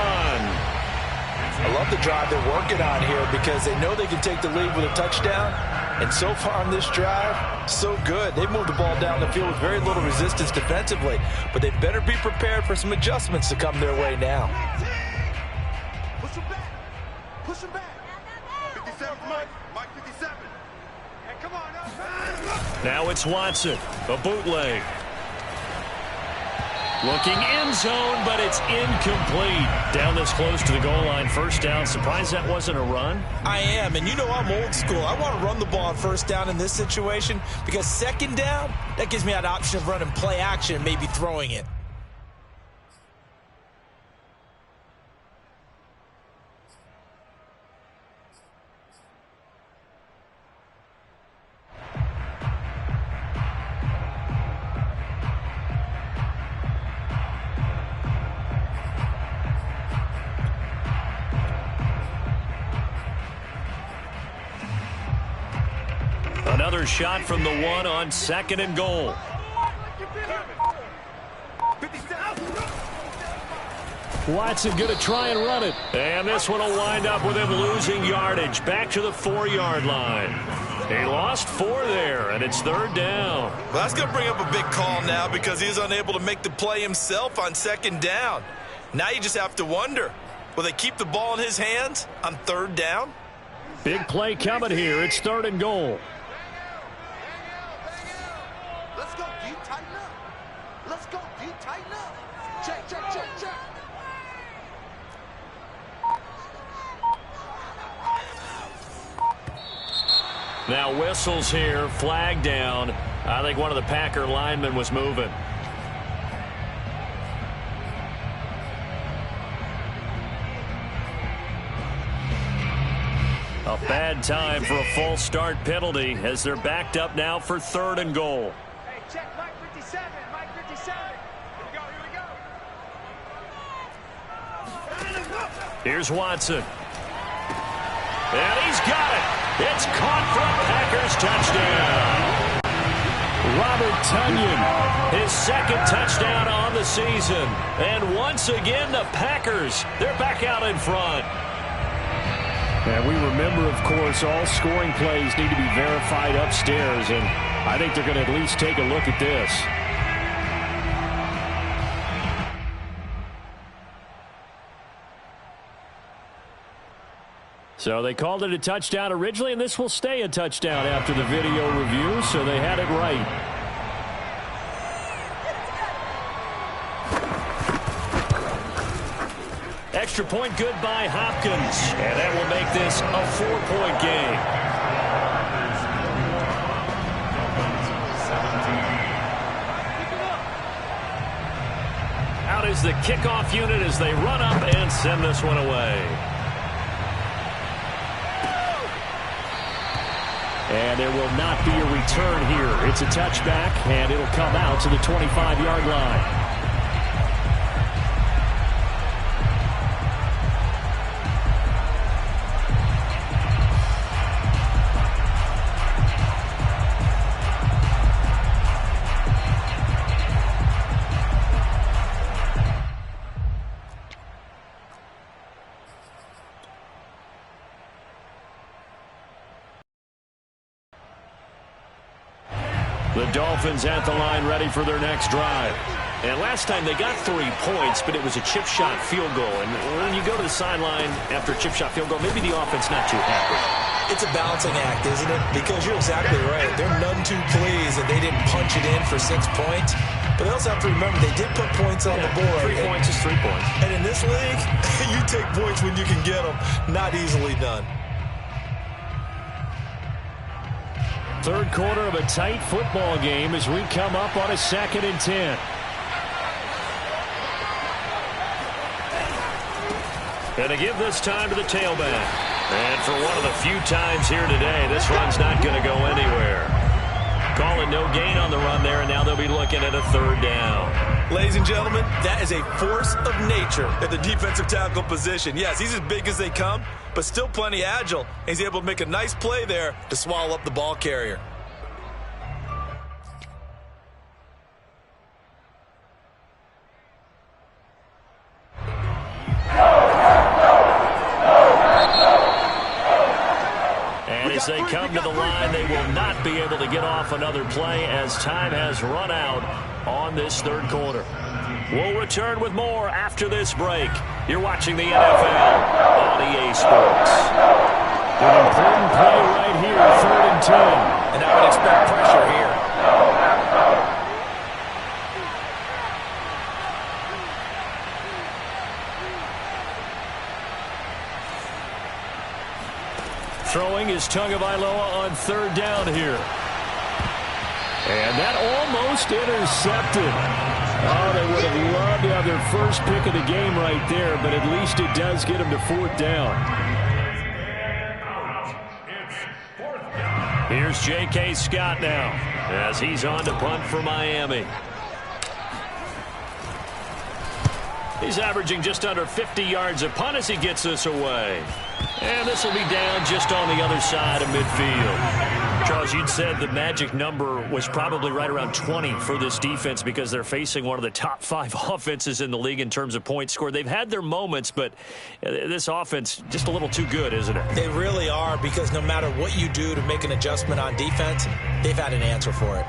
I love the drive they're working on here because they know they can take the lead with a touchdown. And so far on this drive, so good. They've moved the ball down the field with very little resistance defensively. But they better be prepared for some adjustments to come their way now. Push him back. Push him back. 57, Mike 57. Hey, come on. Now it's Watson. A bootleg. Looking end zone, but it's incomplete. Down this close to the goal line, 1st down. Surprised that wasn't a run? I am, and you know I'm old school. I want to run the ball on 1st down in this situation because 2nd down, that gives me that option of running play action and maybe throwing it. Another shot from the 1 on 2nd and goal. Watson going to try and run it. And this one will wind up with him losing yardage. Back to the 4-yard line. He lost 4 there, and it's 3rd down. Well, that's going to bring up a big call now because he's unable to make the play himself on 2nd down. Now you just have to wonder, will they keep the ball in his hands on 3rd down? Big play coming here. It's 3rd and goal. Let's go, D. Tighten up. Let's go, D. Tighten up. Check. Now whistles here, flag down. I think one of the Packer linemen was moving. A bad time for a false start penalty as they're backed up now for 3rd and goal. Hey, check Mike 57. Mike 57. Here we go. Here's Watson. And he's got it. It's caught for a Packers touchdown. Robert Tonyan. His 2nd touchdown on the season. And once again, the Packers, they're back out in front. And we remember, of course, all scoring plays need to be verified upstairs. And I think they're going to at least take a look at this. So they called it a touchdown originally, and this will stay a touchdown after the video review, so they had it right. Extra point good by Hopkins, and that will make this a 4-point game. Out is the kickoff unit as they run up and send this one away. And there will not be a return here. It's a touchback, and it'll come out to the 25-yard line. The Dolphins at the line ready for their next drive. And last time they got 3 points, but it was a chip shot field goal. And when you go to the sideline after a chip shot field goal, maybe the offense not too happy. It's a balancing act, isn't it? Because you're exactly right. They're none too pleased that they didn't punch it in for 6 points. But they also have to remember they did put points on the board. 3 points is 3 points. And in this league, you take points when you can get them. Not easily done. Third quarter of a tight football game as we come up on a 2nd and 10. And to give this time to the tailback. And for one of the few times here today, this run's not going to go anywhere. Calling no gain on the run there, and now they'll be looking at a 3rd down. Ladies and gentlemen, that is a force of nature at the defensive tackle position. Yes, he's as big as they come, but still plenty agile. He's able to make a nice play there to swallow up the ball carrier. As they come to the line, they will not be able to get off another play as time has run out on this 3rd quarter. We'll return with more after this break. You're watching the NFL on EA Sports. An important play right here, 3rd and 10. And I would expect pressure here. Throwing is Tagovailoa on 3rd down here. And that almost intercepted. Oh, they would have loved to have their first pick of the game right there, but at least it does get them to 4th down. Here's J.K. Scott now as he's on to punt for Miami. He's averaging just under 50 yards a punt as he gets this away. And this will be down just on the other side of midfield. Charles, you'd said the magic number was probably right around 20 for this defense because they're facing one of the top 5 offenses in the league in terms of points scored. They've had their moments, but this offense just a little too good, isn't it? They really are, because no matter what you do to make an adjustment on defense, they've had an answer for it.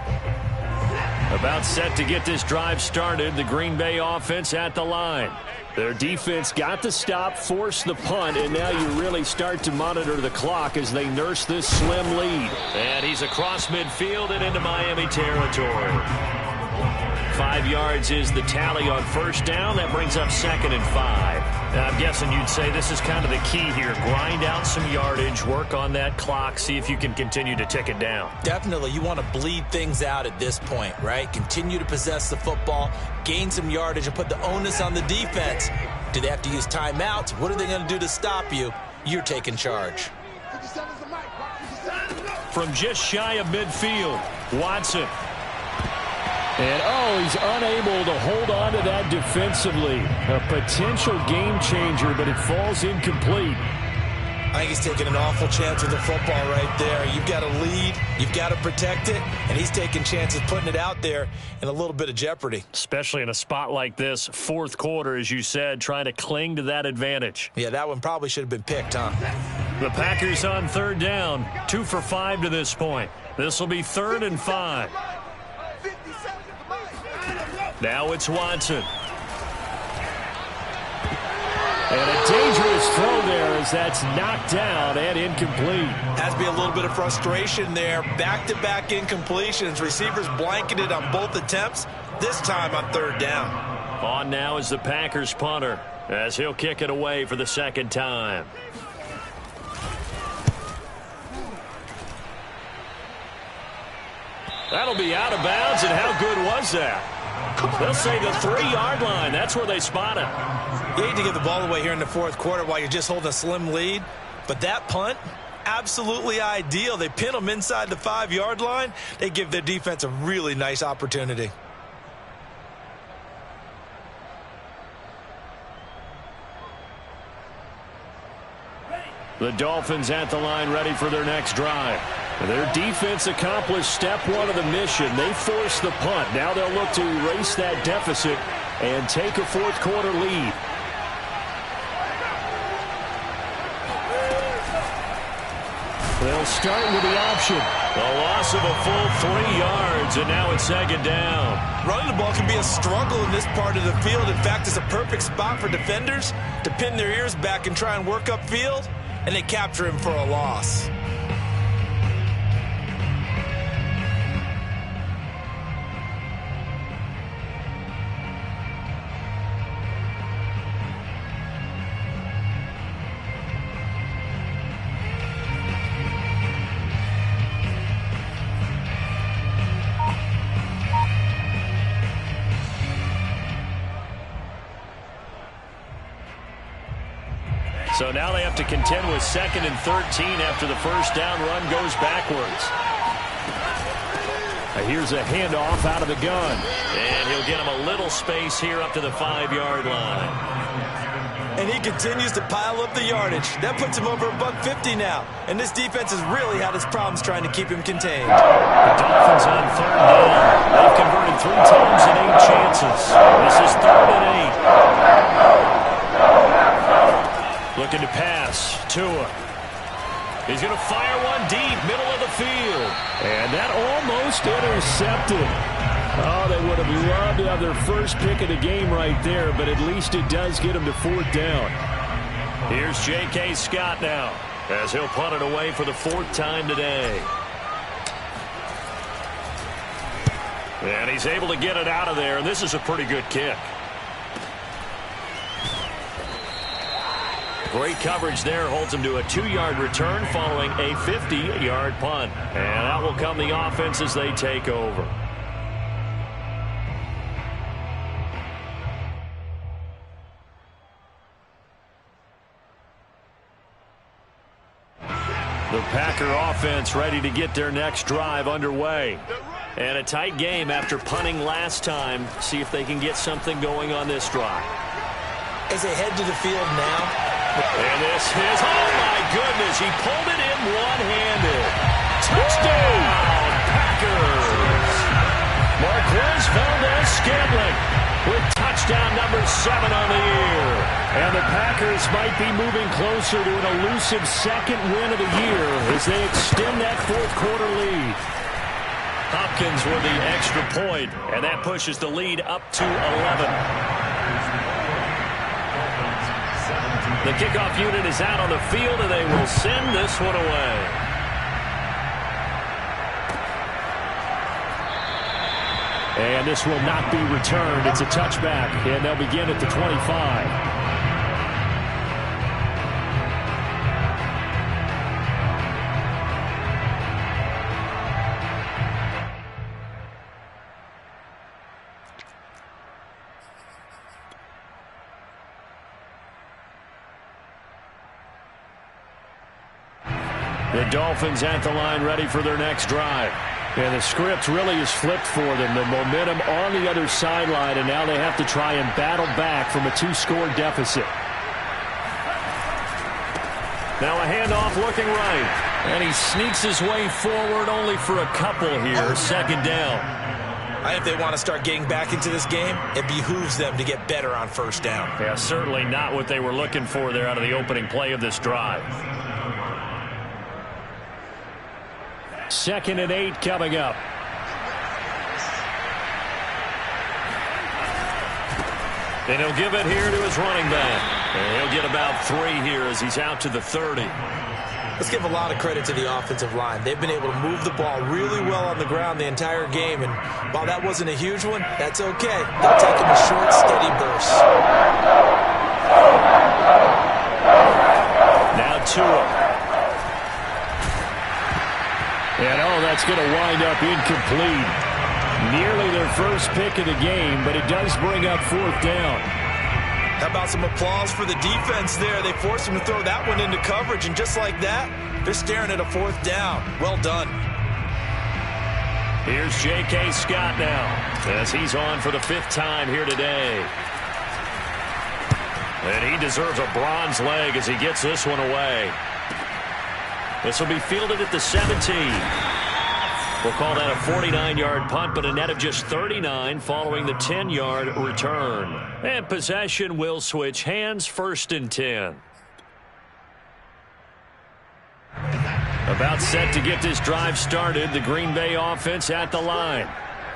About set to get this drive started, the Green Bay offense at the line. Their defense got the stop, forced the punt, and now you really start to monitor the clock as they nurse this slim lead. And he's across midfield and into Miami territory. 5 yards is the tally on 1st down. That brings up 2nd and 5. Now, I'm guessing you'd say this is kind of the key here. Grind out some yardage, work on that clock, see if you can continue to tick it down. Definitely. You want to bleed things out at this point, right? Continue to possess the football, gain some yardage, and put the onus on the defense. Do they have to use timeouts? What are they going to do to stop you? You're taking charge. From just shy of midfield, Watson. And, oh, he's unable to hold on to that defensively. A potential game changer, but it falls incomplete. I think he's taking an awful chance with the football right there. You've got to lead, you've got to protect it, and he's taking chances putting it out there in a little bit of jeopardy. Especially in a spot like this, 4th quarter, as you said, trying to cling to that advantage. Yeah, that one probably should have been picked, huh? The Packers on 3rd down, 2 for 5 to this point. This will be 3rd and 5. Now it's Watson. And a dangerous throw there as that's knocked down and incomplete. Has to be a little bit of frustration there. Back-to-back incompletions. Receivers blanketed on both attempts, this time on 3rd down. On now is the Packers punter as he'll kick it away for the 2nd time. That'll be out of bounds, and how good was that? They'll say the 3-yard line. That's where they spot it. You hate to give the ball away here in the 4th quarter while you're just holding a slim lead, but that punt, absolutely ideal. They pin them inside the 5-yard line. They give their defense a really nice opportunity. The Dolphins at the line ready for their next drive. Their defense accomplished step 1 of the mission. They forced the punt. Now they'll look to erase that deficit and take a 4th quarter lead. They'll start with the option. A loss of a full 3 yards, and now it's second down. Running the ball can be a struggle in this part of the field. In fact, it's a perfect spot for defenders to pin their ears back and try and work upfield, and they capture him for a loss. So now they have to contend with 2nd and 13 after the first down run goes backwards. Here's a handoff out of the gun. And he'll get him a little space here up to the 5-yard line. And he continues to pile up the yardage. That puts him over $150 now. And this defense has really had its problems trying to keep him contained. The Dolphins on 3rd down. They've converted 3 times in 8 chances. This is 3rd and 8. Looking to pass. Tua. He's going to fire one deep, middle of the field. And that almost intercepted. Oh, they would have loved to have their first pick of the game right there, but at least it does get them to 4th down. Here's J.K. Scott now, as he'll punt it away for the 4th time today. And he's able to get it out of there, and this is a pretty good kick. Great coverage there, holds him to a 2-yard return following a 50-yard punt. And out will come the offense as they take over. The Packer offense ready to get their next drive underway. And a tight game after punting last time. See if they can get something going on this drive. As they head to the field now. And this is, oh my goodness, he pulled it in one-handed. Touchdown, Packers. Marquez Valdez-Scantling with touchdown number 7 on the year. And the Packers might be moving closer to an elusive 2nd win of the year as they extend that 4th quarter lead. Hopkins with the extra point, and that pushes the lead up to 11. The kickoff unit is out on the field, and they will send this one away. And this will not be returned. It's a touchback, and they'll begin at the 25. The Dolphins at the line ready for their next drive. And the script really is flipped for them. The momentum on the other sideline, and now they have to try and battle back from a 2-score deficit. Now a handoff looking right. And he sneaks his way forward only for a couple here. 2nd down. I think if they want to start getting back into this game, it behooves them to get better on 1st down. Yeah, certainly not what they were looking for there out of the opening play of this drive. 2nd and 8 coming up. And he'll give it here to his running back. And he'll get about 3 here as he's out to the 30. Let's give a lot of credit to the offensive line. They've been able to move the ball really well on the ground the entire game. And while that wasn't a huge one, that's okay. They'll take them in short, steady bursts. Now Tua. And, oh, that's going to wind up incomplete. Nearly their first pick of the game, but it does bring up 4th down. How about some applause for the defense there? They forced him to throw that one into coverage, and just like that, they're staring at a 4th down. Well done. Here's J.K. Scott now, as he's on for the 5th time here today. And he deserves a bronze leg as he gets this one away. This will be fielded at the 17. We'll call that a 49-yard punt, but a net of just 39 following the 10-yard return. And possession will switch hands, 1st and 10. About set to get this drive started. The Green Bay offense at the line.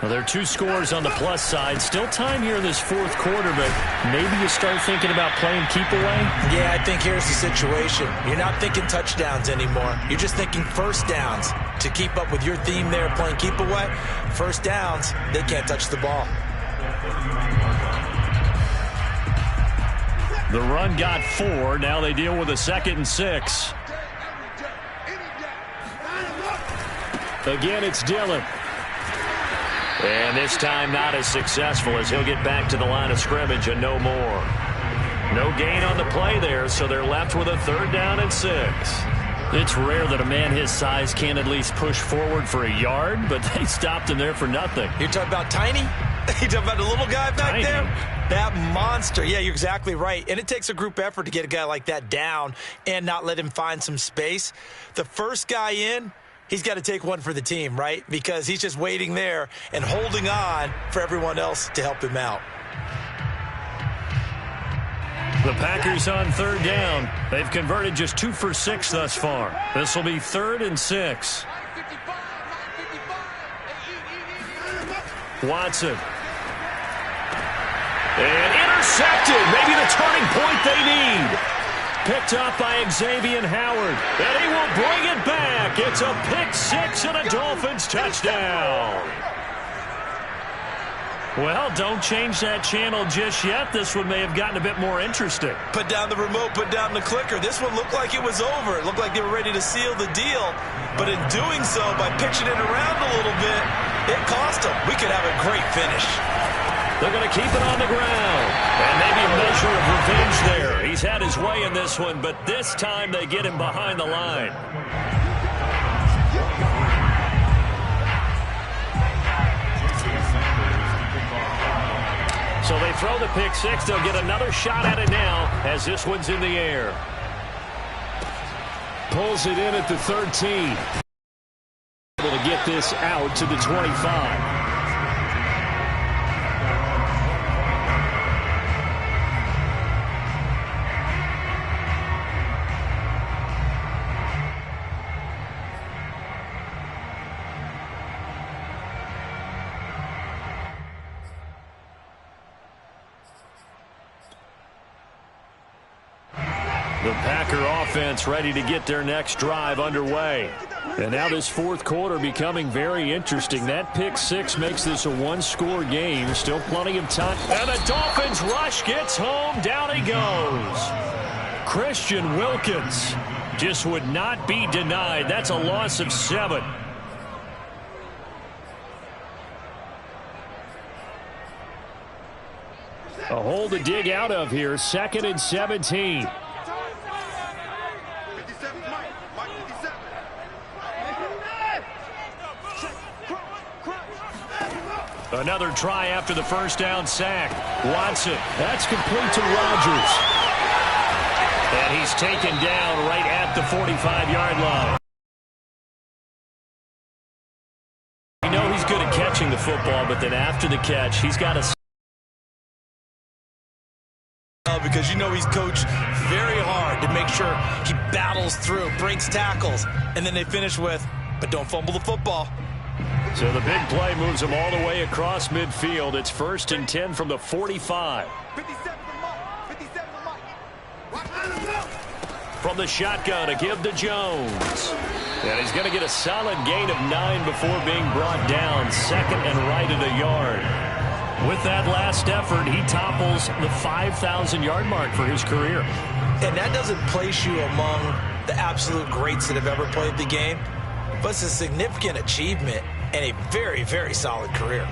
Well, there are 2 scores on the plus side. Still time here in this fourth quarter, but maybe you start thinking about playing keep away? Yeah, I think here's the situation. You're not thinking touchdowns anymore. You're just thinking first downs. To keep up with your theme there, playing keep away, first downs, they can't touch the ball. The run got 4. Now they deal with a 2nd and 6. Again, it's Dillon. And this time not as successful as he'll get back to the line of scrimmage and no more. No gain on the play there, so they're left with a 3rd down and 6. It's rare that a man his size can at least push forward for a yard, but they stopped him there for nothing. You're talking about Tiny? You're talking about the little guy back there? That monster. Yeah, you're exactly right. And it takes a group effort to get a guy like that down and not let him find some space. The first guy in, he's got to take one for the team, right? Because he's just waiting there and holding on for everyone else to help him out. The Packers on 3rd down. They've converted just 2 for 6 thus far. This will be 3rd and 6. Watson. And intercepted. Maybe the turning point they need. Picked up by Xavier Howard. And he will bring it back. It's a pick 6 and a Dolphins touchdown. Well, don't change that channel just yet. This one may have gotten a bit more interesting. Put down the remote, put down the clicker. This one looked like it was over. It looked like they were ready to seal the deal. But in doing so, by pitching it around a little bit, it cost them. We could have a great finish. They're going to keep it on the ground. And maybe a measure of revenge there. He's had his way in this one, but this time they get him behind the line. So they throw the pick 6. They'll get another shot at it now as this one's in the air. Pulls it in at the 13. Able to get this out to the 25. The Packer offense ready to get their next drive underway. And now this fourth quarter becoming very interesting. That pick 6 makes this a 1-score game. Still plenty of time. And the Dolphins rush gets home. Down he goes. Christian Wilkins just would not be denied. That's a loss of 7. A hole to dig out of here. 2nd and 17. Another try after the first down sack. Watson. That's complete to Rodgers. And he's taken down right at the 45-yard line. We know he's good at catching the football, but then after the catch, he's got to... Because you know he's coached very hard to make sure he battles through, breaks tackles, and then they finish with, but don't fumble the football. So the big play moves him all the way across midfield. It's 1st and 10 from the 45. From the shotgun, a give to Jones. And he's going to get a solid gain of 9 before being brought down. 2nd and right at a yard. With that last effort, he topples the 5,000-yard mark for his career. And that doesn't place you among the absolute greats that have ever played the game, but it's a significant achievement and a very, very solid career.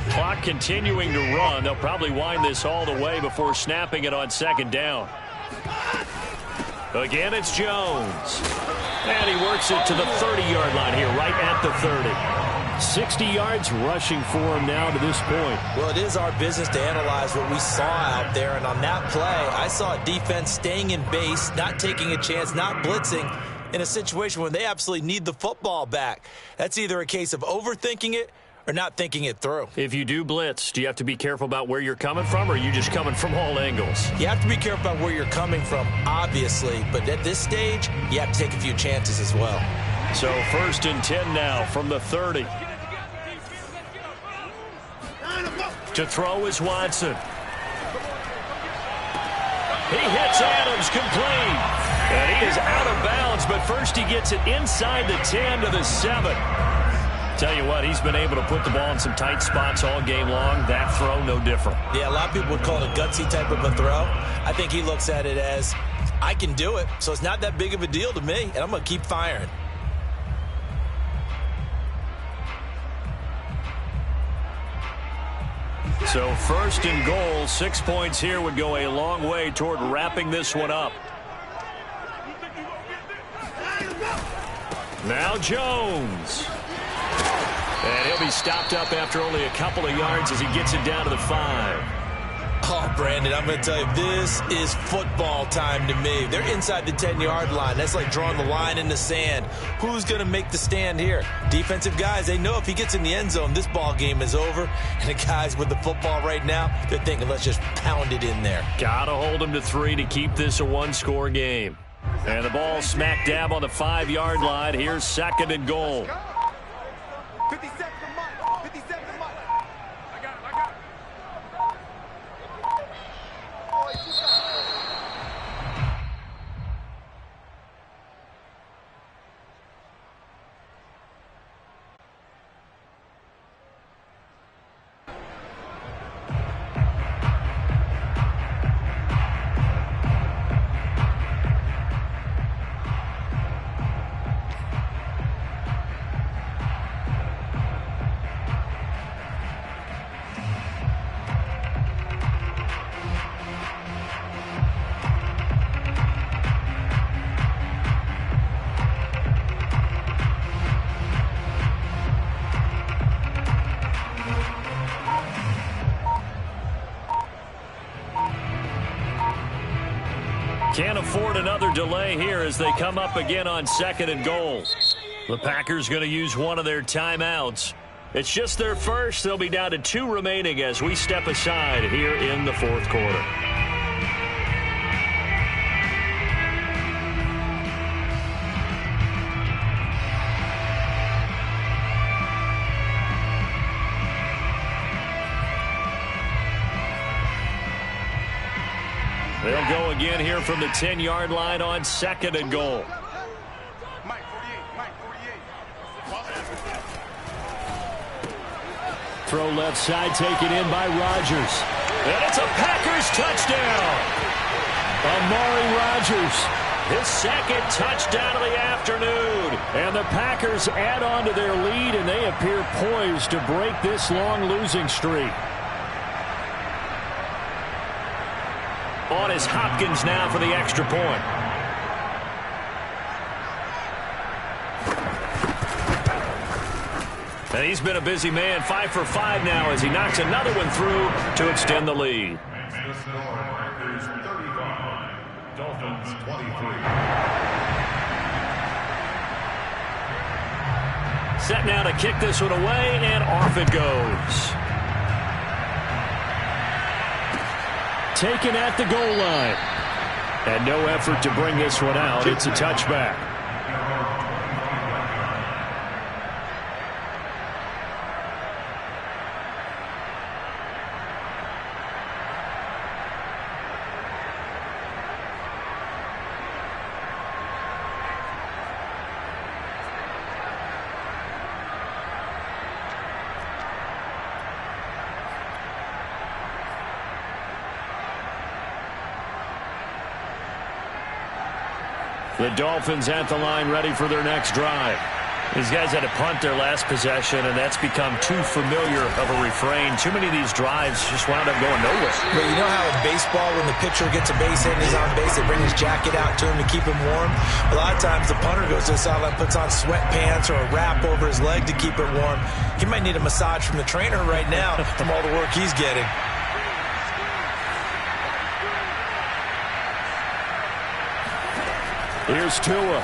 Clock continuing to run. They'll probably wind this all the way before snapping it on 2nd down. Again, it's Jones. And he works it to the 30-yard line here, right at the 30. 60 yards rushing for him now to this point. Well, it is our business to analyze what we saw out there, and on that play, I saw a defense staying in base, not taking a chance, not blitzing in a situation where they absolutely need the football back. That's either a case of overthinking it or not thinking it through. If you do blitz, do you have to be careful about where you're coming from, or are you just coming from all angles? You have to be careful about where you're coming from, obviously, but at this stage, you have to take a few chances as well. So 1st and 10 now from the 30. To throw is Watson. He hits Adams complete. And he is out of bounds, but first he gets it inside the 10 to the 7. Tell you what, he's been able to put the ball in some tight spots all game long. That throw, no different. Yeah, a lot of people would call it a gutsy type of a throw. I think he looks at it as, I can do it, so it's not that big of a deal to me, and I'm going to keep firing. So 1st and goal, 6 points here would go a long way toward wrapping this one up. Now Jones. And he'll be stopped up after only a couple of yards as he gets it down to the 5. Oh, Brandon, I'm going to tell you, this is football time to me. They're inside the 10-yard line. That's like drawing the line in the sand. Who's going to make the stand here? Defensive guys, they know if he gets in the end zone, this ball game is over. And the guys with the football right now, they're thinking, let's just pound it in there. Got to hold him to 3 to keep this a one-score game. And the ball smack dab on the 5-yard line. Here's 2nd and goal. 57 to Mike. 57 to Mike. I got it. Can't afford another delay here as they come up again on 2nd and goal. The Packers going to use one of their timeouts. It's just their first. They'll be down to 2 remaining as we step aside here in the 4th quarter. They'll go again here from the 10-yard line on 2nd and goal. Mike 48. Throw left side, taken in by Rodgers. And it's a Packers touchdown. Amari Rodgers, his 2nd touchdown of the afternoon. And the Packers add on to their lead, and they appear poised to break this long losing streak. On is Hopkins now for the extra point. And he's been a busy man, 5 for 5 now as he knocks another one through to extend the lead. Packers 35, Dolphins 23. Set now to kick this one away, and off it goes. Taken at the goal line. And no effort to bring this one out. It's a touchback. The Dolphins at the line ready for their next drive. These guys had to punt their last possession, and that's become too familiar of a refrain. Too many of these drives just wound up going nowhere. But you know how in baseball, when the pitcher gets a base hit and he's on base, they bring his jacket out to him to keep him warm? A lot of times the punter goes to the sideline, puts on sweatpants or a wrap over his leg to keep it warm. He might need a massage from the trainer right now from all the work he's getting. Here's Tua.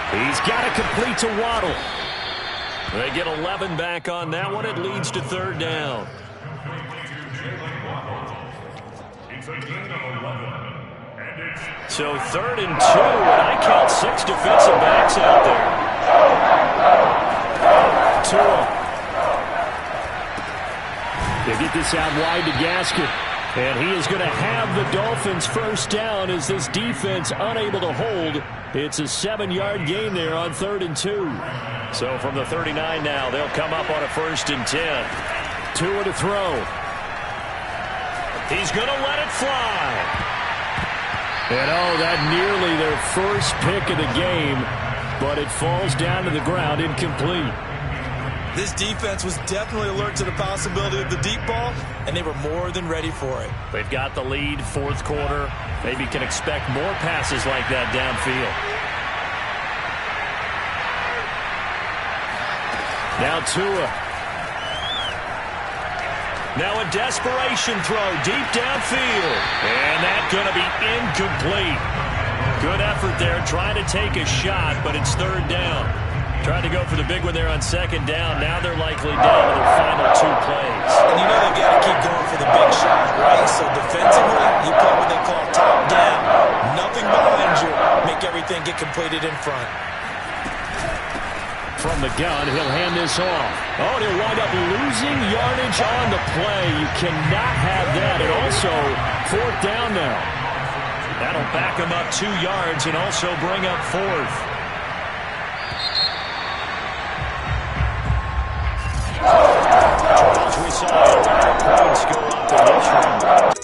He's got to complete to Waddle. They get 11 back on that one. It leads to third down. So 3rd and 2, and I count 6 defensive backs out there. Tua. They get this out wide to Gaskin. And he is going to have the Dolphins first down as this defense unable to hold. It's a 7-yard gain there on 3rd and 2. So from the 39 now, they'll come up on a 1st and 10. Tua to throw. He's going to let it fly. And that nearly their first pick of the game, but it falls down to the ground incomplete. This defense was definitely alert to the possibility of the deep ball, and they were more than ready for it. They've got the lead, 4th quarter. Maybe can expect more passes like that downfield. Now Tua. Now a desperation throw deep downfield. And that's going to be incomplete. Good effort there, trying to take a shot, but it's 3rd down. Tried to go for the big one there on 2nd down. Now they're likely down to their final 2 plays. And you know they've got to keep going for the big shot, right? So defensively, you play what they call top down. Nothing behind you. Make everything get completed in front. From the gun, he'll hand this off. Oh, and he'll wind up losing yardage on the play. You cannot have that. And also, 4th down now. That'll back him up 2 yards and also bring up 4th. We saw points go up in this one.